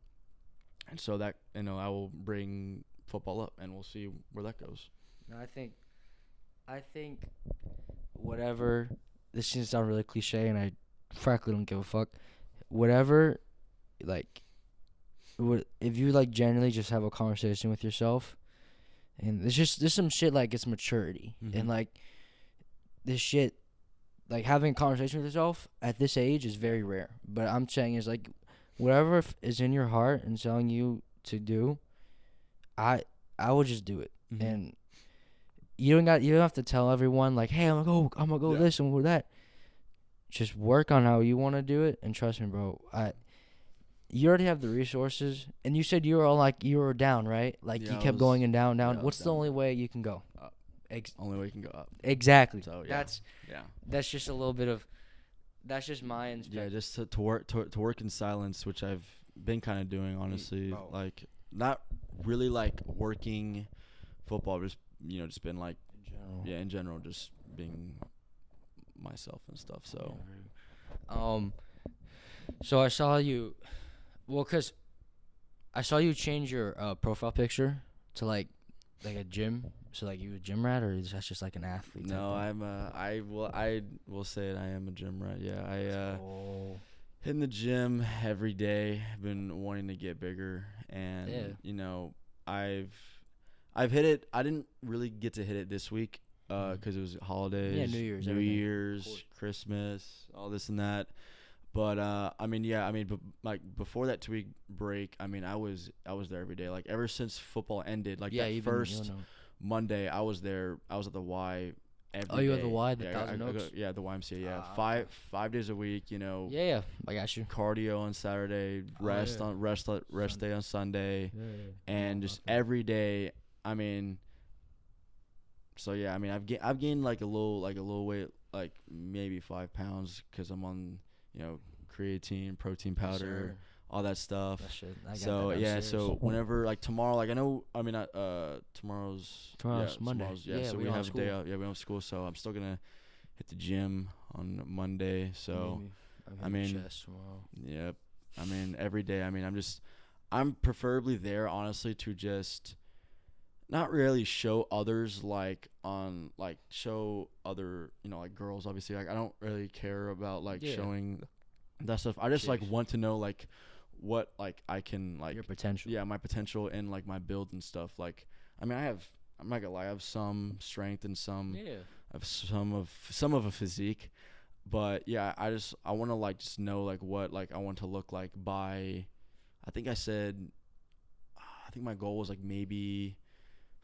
and so that I will bring football up and we'll see where that goes. No, I think whatever. This seems to sound really cliche, and I frankly don't give a fuck. Whatever, like, if you like genuinely just have a conversation with yourself, and there's some shit like it's maturity, Mhm. and like this shit, like having a conversation with yourself at this age is very rare. But I'm saying is like, whatever is in your heart and telling you to do, I would just do it, Mhm. and you don't have to tell everyone like, hey, I'm gonna go Yeah. this and go that. Just work on how you want to do it, and trust me, bro. You already have the resources, and you said you were all like you were down, right? Like Yeah, you I kept was- going and down. yeah, I was What's the down. only way you can go? Up. Ex- Only way you can go up. exactly. So yeah, yeah. That's just a little bit of. That's just my Yeah, inspect. just to work in silence, which I've been kind of doing, honestly. bro. Like, not really like working football, just just been like, In general. yeah, in general, just being myself and stuff. So So I saw you. Well, 'cause I saw you change your profile picture to like a gym. So like you a gym rat, or is that just like an athlete? type no, thing? I will say it. I am a gym rat. Yeah, I Oh. hit in the gym every day. I've been wanting to get bigger, and Yeah. I've hit it. I didn't really get to hit it this week because it was holidays, New Year's, New everything. Of Year's, course. Christmas, all this and that. But but like before that 2 week break, I mean, I was there every day. Like ever since football ended, like Yeah, that you've first been. Monday, I was there. I was at the Y every Oh, you were at day. the Y, the yeah, Thousand Oaks? yeah, the YMCA. Yeah, Ah, five 5 days a week. Yeah, I got you. Cardio on Saturday, Oh, rest yeah. on rest Sunday. day on Sunday, Yeah. and just every day. I mean, so yeah, I mean, I've gained like a little weight, like maybe 5 pounds, because I'm on creatine, protein powder, all that stuff. That shit. I got So that yeah, downstairs. so whenever like tomorrow, like I know, I mean, tomorrow's Monday. yeah, so we we don't have have a day school. out. Yeah, we don't have school, so I'm still gonna hit the gym on Monday. So I mean, chest tomorrow. yep. I mean, every day. I mean, I'm preferably there, honestly, to just not really show others show other like girls, obviously. Like I don't really care about like Yeah. showing that stuff. I just like Chicks. want to know like what like I can like Your potential. yeah, my potential and like my build and stuff. Like I mean, I'm not gonna lie, I have some strength and some Yeah. of some of a physique, but yeah, I want to like just know like what like I want to look like by, I think my goal was like maybe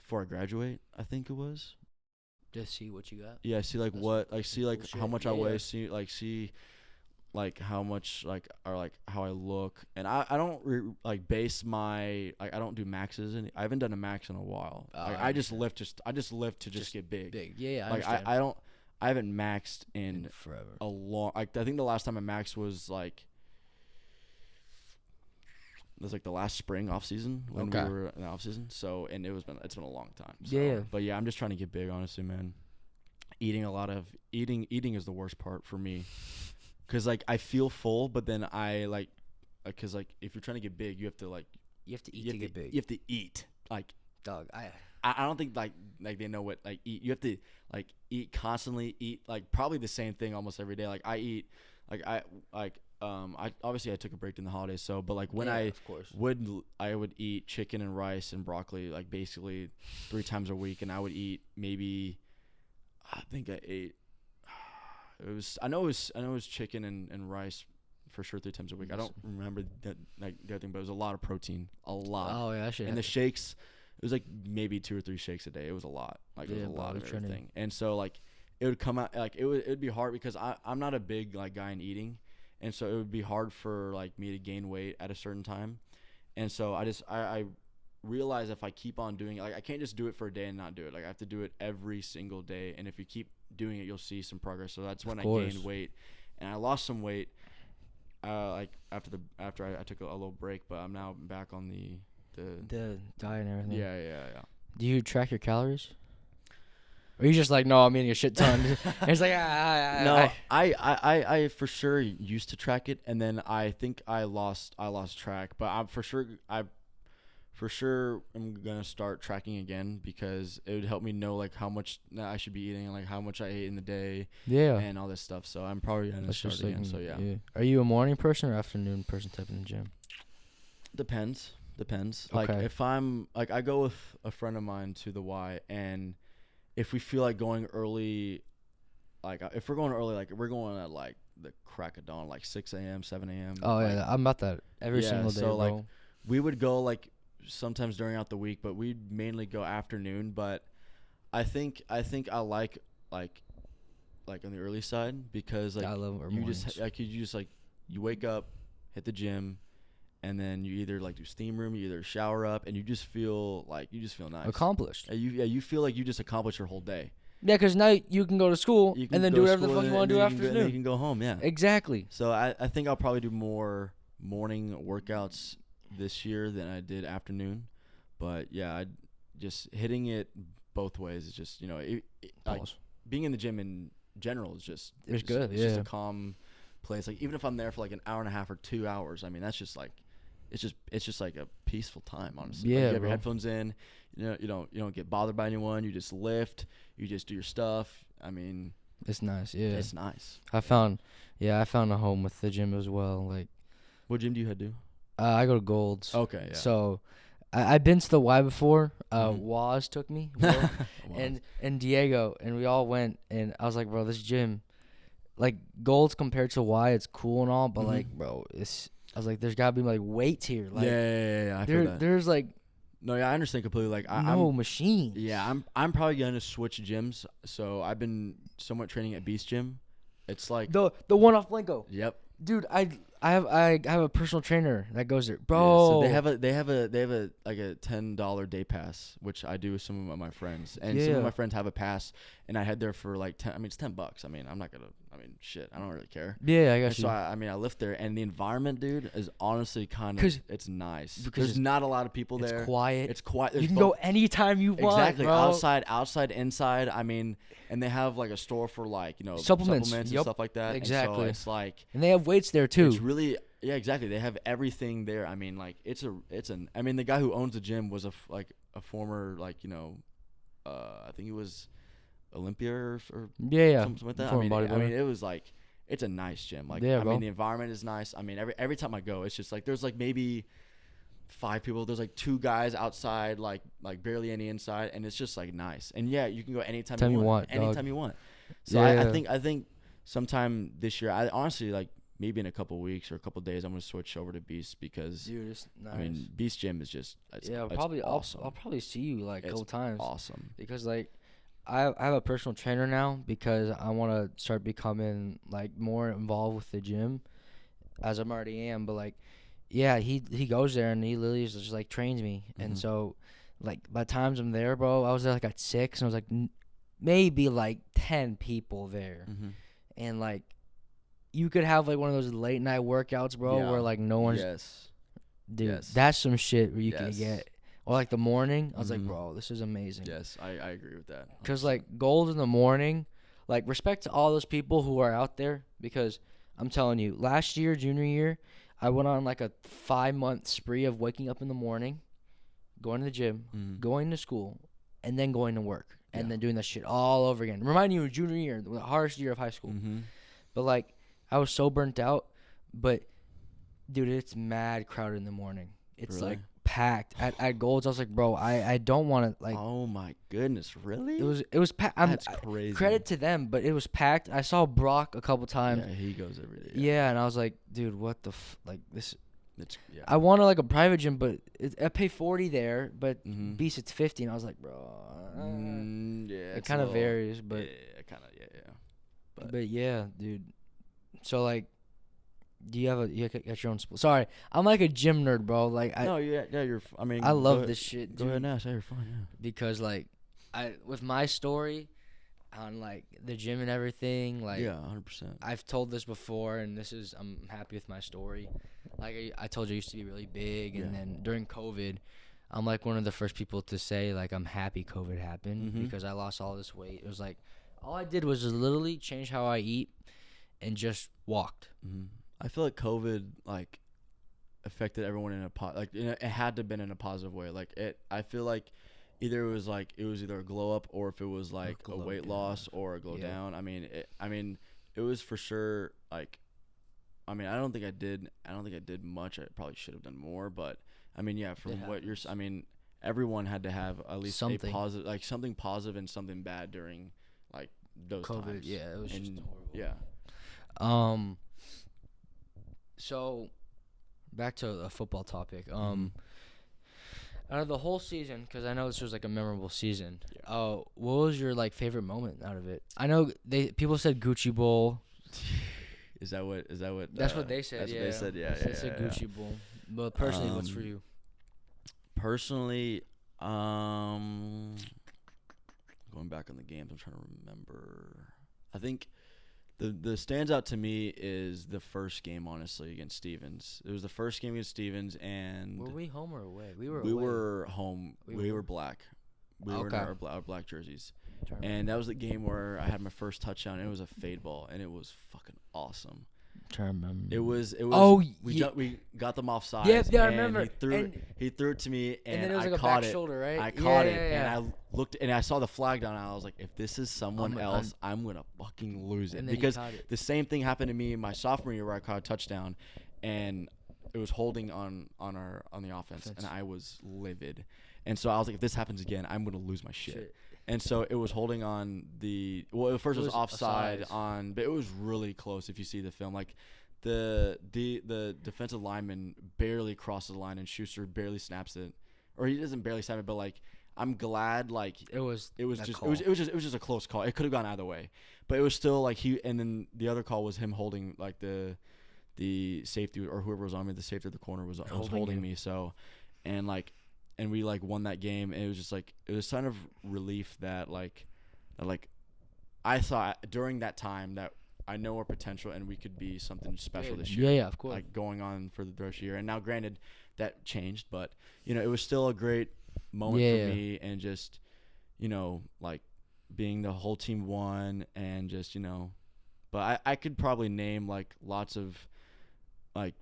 before I graduate, I think it was. Just see what you got. Yeah, see like That's what like see like cool how shit. much I weigh, see like how much like or like how I look, and I don't like base my like I don't do maxes, and I haven't done a max in a while. Like I just lift to just get big. Big. Yeah, I Like understand. I haven't maxed in Forever. a long. Like I think the last time I maxed was like it was like the last spring off season when we were in the off season. So and it's been a long time. So, Yeah. But yeah, I'm just trying to get big, honestly, man. Eating is the worst part for me. Cause like I feel full, but then I like, cause like if you're trying to get big, you have to eat to get big. You have to eat. Like, Dog, I don't think like they know what like eat. You have to like eat constantly. Eat like probably the same thing almost every day. Like I eat, like I obviously I took a break in the holidays. So, but like when I would eat chicken and rice and broccoli like basically 3 times a week, and I would eat maybe I think I ate. I know it was chicken and rice for sure 3 times a week. I don't remember that like the other thing, but it was a lot of protein, a lot. Oh yeah, and the shakes, it was like maybe 2 or 3 shakes a day. It was a lot. Like it was a lot of everything. And so like it would come out like it would be hard because I'm not a big like guy in eating, and so it would be hard for like me to gain weight at a certain time. And so I realize if I keep on doing it, like I can't just do it for a day and not do it. Like I have to do it every single day, and if you keep doing it, you'll see some progress. So that's when I gained weight, and I lost some weight. Like after I took a little break, but I'm now back on the diet and everything. Yeah. Do you track your calories? Or are you just like, no, I'm eating a shit ton? And it's like, no, I for sure used to track it, and then I think I lost track. But I'm for sure I'm gonna start tracking again because it would help me know like how much I should be eating and like how much I ate in the day. Yeah. And all this stuff. So I'm probably gonna start again. So yeah. Are you a morning person or afternoon person type in the gym? Depends. Okay. Like if I'm like I go with a friend of mine to the Y, and if we feel like going early, like if we're going early, like we're going at like the crack of dawn, like 6 a.m., 7 a.m. Oh like, yeah, I'm about that every single day. So bro. like we would go like sometimes during out the week, but we'd mainly go afternoon. But I think I like on the early side because like I love you just like you wake up, hit the gym, and then you either like do steam room, you either shower up, and you just feel nice, accomplished. You feel like you just accomplished your whole day. Yeah, because now you can go to school and then do whatever the fuck you want to do afternoon. Then you can go home. Yeah, exactly. So I think I'll probably do more morning workouts this year than I did afternoon, but yeah, I just hitting it both ways is just like being in the gym in general is just good. It's just a calm place. Like even if I'm there for like an hour and a half or 2 hours, I mean that's just like it's just like a peaceful time, honestly. Yeah, like you have your headphones in, you don't get bothered by anyone. You just lift, you just do your stuff. I mean, it's nice. Yeah, it's nice. I found a home with the gym as well. Like, what gym do you head to? I go to Gold's. Okay, yeah. So, I've been to the Y before. Waz took me, and Diego, and we all went. And I was like, bro, this gym, like Gold's compared to Y, it's cool and all, but like, bro, I was like, there's gotta be like weights here. Like, yeah. I feel that. There's like. No, yeah, I understand completely. Like, I'm machines. Yeah, I'm probably gonna switch gyms. So I've been somewhat training at Beast Gym. It's like the one off Blanco. Yep. Dude, I have a personal trainer that goes there, bro. Yeah, so they have a like a $10 day pass, which I do with some of my friends, and some of my friends have a pass, and I head there for like 10. I mean, it's $10. I mean, I'm not gonna. I mean, shit, I don't really care. Yeah, I got you. So I lift there, and the environment, dude, is honestly kind of it's nice because there's not a lot of people there. It's quiet. It's quiet. You can go anytime you want. Exactly. Bro. Outside, inside. I mean, and they have like a store for like supplements and stuff like that. Exactly. And so it's like, and they have weights there too. It's really exactly. They have everything there. I mean, like I mean, the guy who owns the gym was a former I think he was Olympia or something like that. I mean, it was like it's a nice gym. Like I mean, the environment is nice. I mean, every time I go, it's just like there's like maybe 5 people. There's like 2 guys outside, like barely any inside, and it's just like nice. And yeah, you can go anytime you want. Anytime you want. So I think sometime this year, I honestly like maybe in a couple weeks or a couple days, I'm gonna switch over to Beast because dude, it's nice. I mean, Beast Gym is just it's awesome. I'll probably see you like a couple times. Awesome because like I have a personal trainer now because I want to start becoming like more involved with the gym, as I'm already am. But like, yeah, he goes there and he literally just like trains me. And so, like by the times I'm there, bro, I was there like at 6, and I was like maybe like 10 people there, and like you could have like one of those late night workouts, bro, Yeah. where like no one's. Yes. Dude, Yes. that's some shit where you can Yes. get. Or like the morning, I was like, bro, this is amazing. Yes, I agree with that. Because like gold in the morning, like respect to all those people who are out there. Because I'm telling you, last year, junior year, I went on like a 5-month spree of waking up in the morning, going to the gym, going to school, and then going to work, and then doing that shit all over again. Reminding you of junior year, the hardest year of high school. But like, I was so burnt out. But dude, it's mad crowded in the morning. It's Really? like packed at Golds. I was like, bro, I don't want to like. Oh my goodness, really? It was packed. That's crazy. Credit to them, but it was packed. I saw Brock a couple times. Yeah, he goes every day. Yeah, and I was like, dude, what the like this? It's, yeah. I wanted like a private gym, but I pay 40 there, but Beast it's 50, and I was like, bro, yeah, it kind of varies, but yeah, kind of yeah. But yeah, dude. So like, do you have you got your own sport? Sorry, I'm like a gym nerd, bro. Like no, yeah, you're. I mean, I love this shit, Go dude. ahead and ask. You're fine. Yeah. Because like, with my story on like the gym and everything, like Yeah, 100%. I've told this before, and I'm happy with my story. Like I told you, I used to be really big, and then during COVID, I'm like one of the first people to say like I'm happy COVID happened because I lost all this weight. It was like all I did was just literally change how I eat and just walked. I feel like COVID like affected everyone in it had to have been in a positive way. Like I feel like it was either a glow up or if it was like a weight loss or a glow down. I mean it was for sure like. I mean, I don't think I did much. I probably should have done more, but I mean, yeah, from what you're, I mean, everyone had to have at least something positive, like something positive and something bad during like those COVID. times. Yeah, it was just horrible. Yeah. So back to the football topic. Out of the whole season, because I know this was like a memorable season. What was your like favorite moment out of it? I know people said Gucci Bowl. Is that what? That's what they said. That's yeah. what they said. Yeah. They said Gucci Bowl. But personally, what's for you? Personally, going back on the games, I'm trying to remember. I think the stands out to me is the first game, honestly, against Stevens. It was the first game against Stevens, and were we home or away? We were. We away. were home. We were black. We were in our black jerseys. And that was the game where I had my first touchdown. And it was a fade ball, and it was fucking awesome. I'm trying to remember. It was. Oh, we got them off sides. Yeah, I remember. He threw it to me, and then it was I like caught a back shoulder, right? I caught it, and I looked, and I saw the flag down, and I was like, if this is someone else, I'm gonna fucking lose it. Because the same thing happened to me in my sophomore year where I caught a touchdown, and it was holding on the offense, and I was livid. And so I was like, if this happens again, I'm gonna lose my shit. And so it was holding on at first it was offside but it was really close if you see the film. Like the defensive lineman barely crosses the line and Schuster barely snaps it, or he doesn't barely snap it, but like I'm glad like it was just a close call. It could have gone either way, but it was still like and then the other call was him holding like the safety or whoever was on me, the safety of the corner was holding me. So and we like won that game, and it was just like it was kind of relief that I thought during that time that I know our potential and we could be something special this year. Yeah, of course. Like going on for the rest of the year, and now granted that changed, but it was still a great moment for me, and just like being the whole team won, and just but I could probably name like lots of like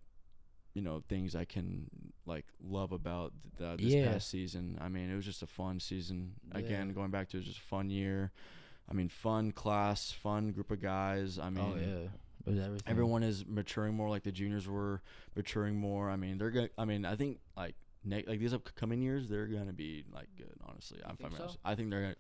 things I can like love about this past season. I mean, it was just a fun season. Again, going back to it was just a fun year. I mean, fun class, fun group of guys. I mean, it was everything. Everyone is maturing more, like the juniors were maturing more. I mean, they're good. I mean, I think like these upcoming years, they're gonna be like good. Honestly, I think they're gonna.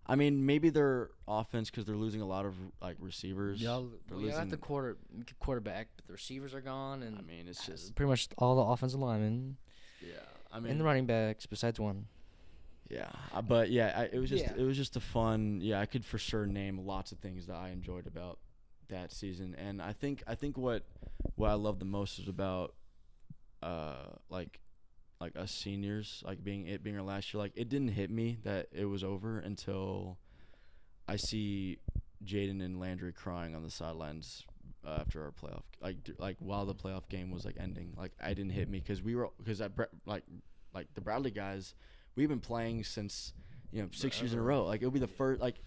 I mean, maybe their offense because they're losing a lot of like receivers. Yeah, you got the quarterback, but the receivers are gone, and I mean, it's just pretty much all the offensive linemen. Yeah, I mean, and the running backs besides one. Yeah, it was just a fun. Yeah, I could for sure name lots of things that I enjoyed about that season, and I think what I love the most is about like us seniors, like being our last year. Like it didn't hit me that it was over until I see Jaden and Landry crying on the sidelines after our playoff, like while the playoff game was like ending. Like I didn't hit me because like the Bradley guys, we've been playing since 6 years in a row. Like it would be the first it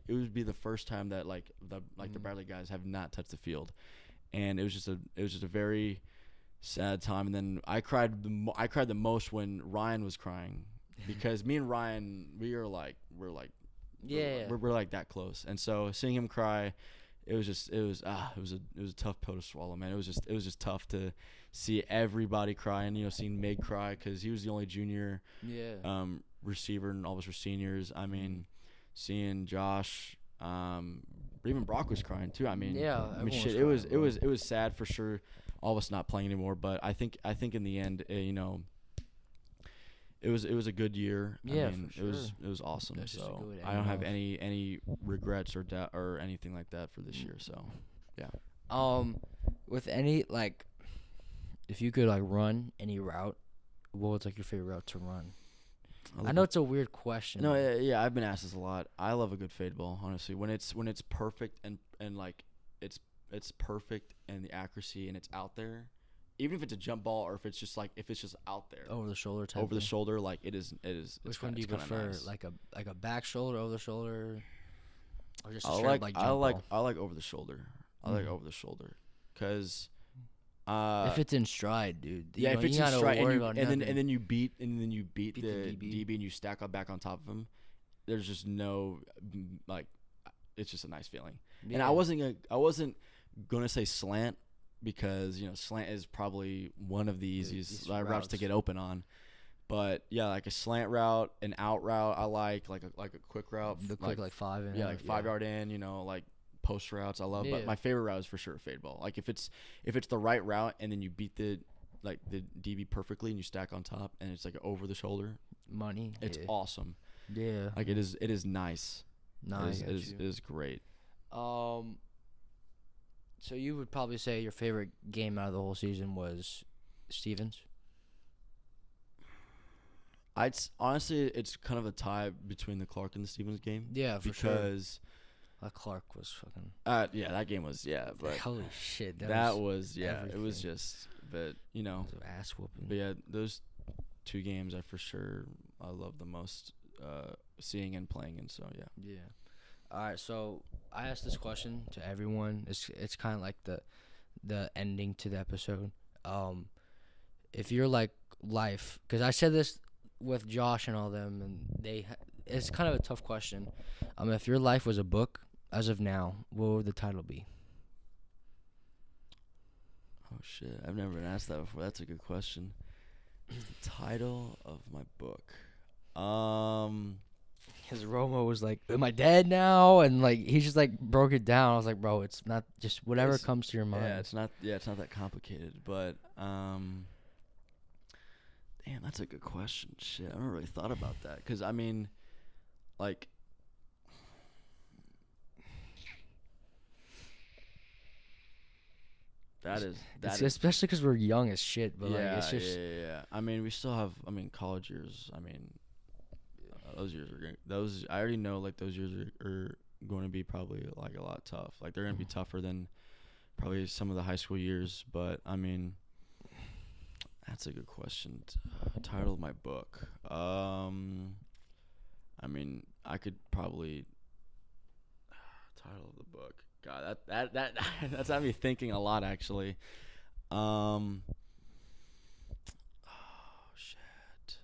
would be the first time that the Bradley guys have not touched the field, and it was just a very sad time. And then I cried the most when Ryan was crying because me and Ryan we're like that close, and so seeing him cry, it was a tough pill to swallow, man. It was just tough to see everybody crying, seeing Mig cry because he was the only junior receiver and all of us were seniors. I mean, seeing Josh, even Brock was crying too. I mean, shit, it was sad for sure. All of us not playing anymore, but I think in the end, it was a good year. Yeah, I mean, for sure. it was awesome. That's just a So good way to I don't end have off. any regrets or doubt or anything like that for this year. So With any if you could run any route, what was your favorite route to run? I know it's a weird question. No, yeah, I've been asked this a lot. I love a good fade ball, honestly. When it's perfect and it's perfect and the accuracy and it's out there, even if it's a jump ball or if it's just out there Over the shoulder type. over the thing? shoulder, like it is. Which one do you prefer? Nice. Like a back shoulder, over the shoulder, or just a I straight like jump I like ball? I like over the shoulder. I like over the shoulder because If it's in stride, dude. if it's you in gotta stride worry and about then you beat the the DB and you stack up back on top of him. There's just no it's just a nice feeling. Yeah. And I wasn't gonna say slant because slant is probably one of the easiest routes to get open on. But yeah, like a slant route, an out route, I like a quick route. The quick 5 in. Yeah, 5 yard in. Like post routes, I love. Yeah. But my favorite route is for sure a fade ball. Like if it's the right route and then you beat the DB perfectly and you stack on top and it's over the shoulder, Money. it's awesome. Yeah. Like it is nice. Nice. It is great. So you would probably say your favorite game out of the whole season was Stevens? Honestly, it's kind of a tie between the Clark and the Stevens game. Yeah, for sure. Because Clark was fucking. that game was but Holy shit. that was it was everything. just but It was an ass whooping. but yeah, those two games I love the most seeing and playing in. So yeah. Yeah. All right. So I asked this question to everyone. It's kind of like the ending to the episode. If you're life, because I said this with Josh and all them, and it's kind of a tough question. If your life was a book as of now, what would the title be? Oh shit, I've never been asked that before. That's a good question. The title of my book. Because Romo was like, "Am I dead now?" And he just broke it down. I was like, "Bro, it's not just whatever comes to your mind." Yeah, it's not that complicated, but damn, that's a good question. Shit, I haven't really thought about that because I mean, It's especially because we're young as shit. But it's just yeah. I mean, we still have college years. I mean, those years are great. I already know those years are going to be probably a lot tough. They're going to be tougher than probably some of the high school years. But I mean, that's a good question. Title of my book. I mean, I could probably title of the book. God, that that's had me thinking a lot actually. Oh shit.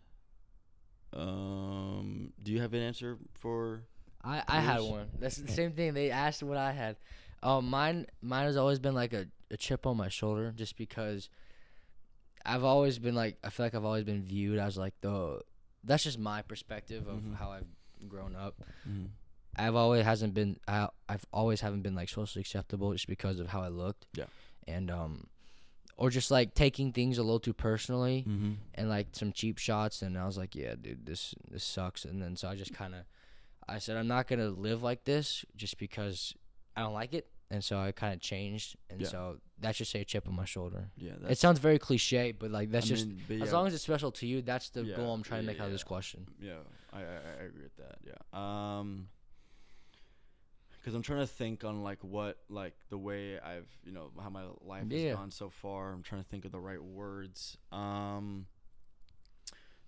Do you have an answer for? I had one. That's the same thing. They asked what I had. Mine has always been a chip on my shoulder, just because I've always been I feel like I've always been viewed as that's just my perspective of how I've grown up. Mm-hmm. I've always haven't been socially acceptable just because of how I looked. Yeah. And or just like taking things a little too personally Mm-hmm. and like some cheap shots. And I was like, yeah, dude, this sucks. And then so I just kind of I said I'm not gonna live like this just because I don't like it. And so I kind of changed, and Yeah. so that's just a chip on my shoulder. Yeah. It sounds very cliche, but like that's I just mean, but as yeah, long as it's special to you, that's the yeah, goal I'm trying to yeah, make out of this yeah. question. Yeah, I agree with that. Yeah. Because I'm trying to think on like what like the way I've how my life has gone so far. I'm trying to think of the right words. And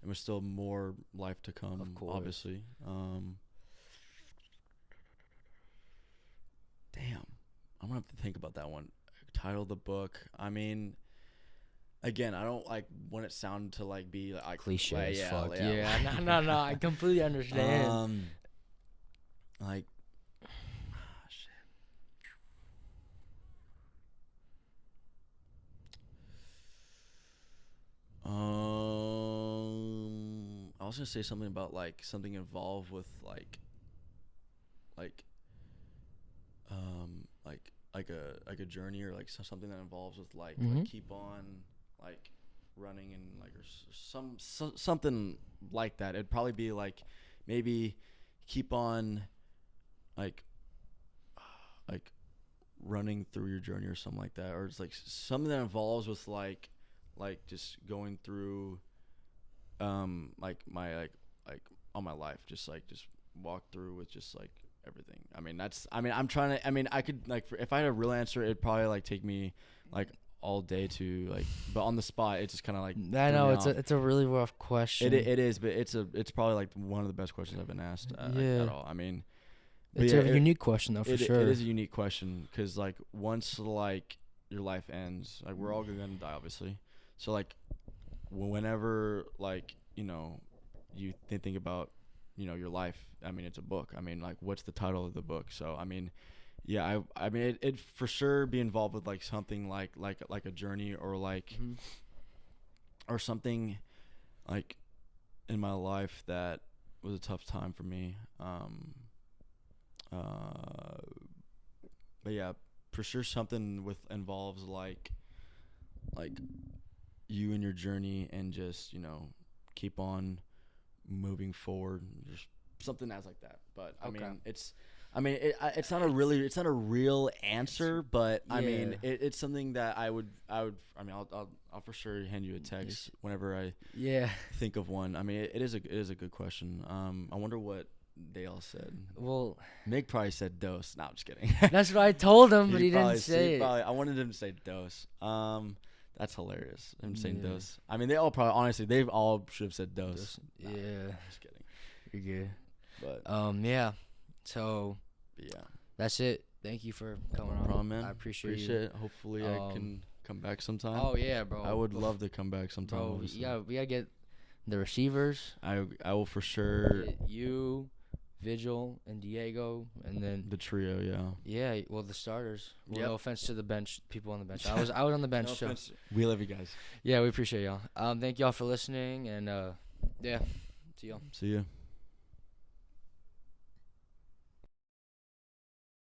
there's still more life to come, Of course. obviously. Damn, I'm gonna have to think about that one. Title of the book. I mean, again, I don't like want it sound to like be like Cliche like, as yeah, fuck. yeah. No, I completely understand. Like, I was gonna say something about like something involved with like like a journey or like something that involves with like keep on like running and like or something like that. It'd probably be like maybe keep on like running through your journey or something like that, or it's like something that involves with like just going through like my like all my life, just walk through with just like everything. I'm trying to, I could like if I had a real answer, it'd probably like take me like all day to like, but on the spot it's just kind of like I know it's a really rough question. It is, but it's probably like one of the best questions I've been asked at all. I mean, it's a unique question though, for sure. It is a unique question because like once like your life ends, like we're all gonna die obviously, so like whenever like you think about your life, I mean it's a book. I mean, like what's the title of the book? So I mean, yeah, I mean it for sure be involved with like something like a journey or like or something like in my life that was a tough time for me. But yeah, for sure something with involves like you and your journey and just keep on moving forward, just something that's like that. But it's not a real answer, but I mean it's something that I mean I'll for sure hand you a text whenever I think of one. I mean it is a good question. I wonder what Dale said. Well, Nick probably said dose. No, I'm just kidding. That's what I told him, but he didn't say it. I wanted him to say dose. That's hilarious. Him saying dose. I mean, they all should have said dose. Yeah. Just kidding. You're good. But yeah. So yeah, that's it. Thank you for coming on. No problem, man. I appreciate it. Hopefully, I can come back sometime. Oh yeah, bro. I would love to come back sometime. Bro, we gotta get the receivers. I will for sure. You, Vigil, and Diego, and then the trio. Yeah. Well, the starters. Well, no offense to the bench people on the bench. I was on the bench. No so offense. We love you guys. Yeah, we appreciate y'all. Thank y'all for listening, and yeah, see y'all. See ya.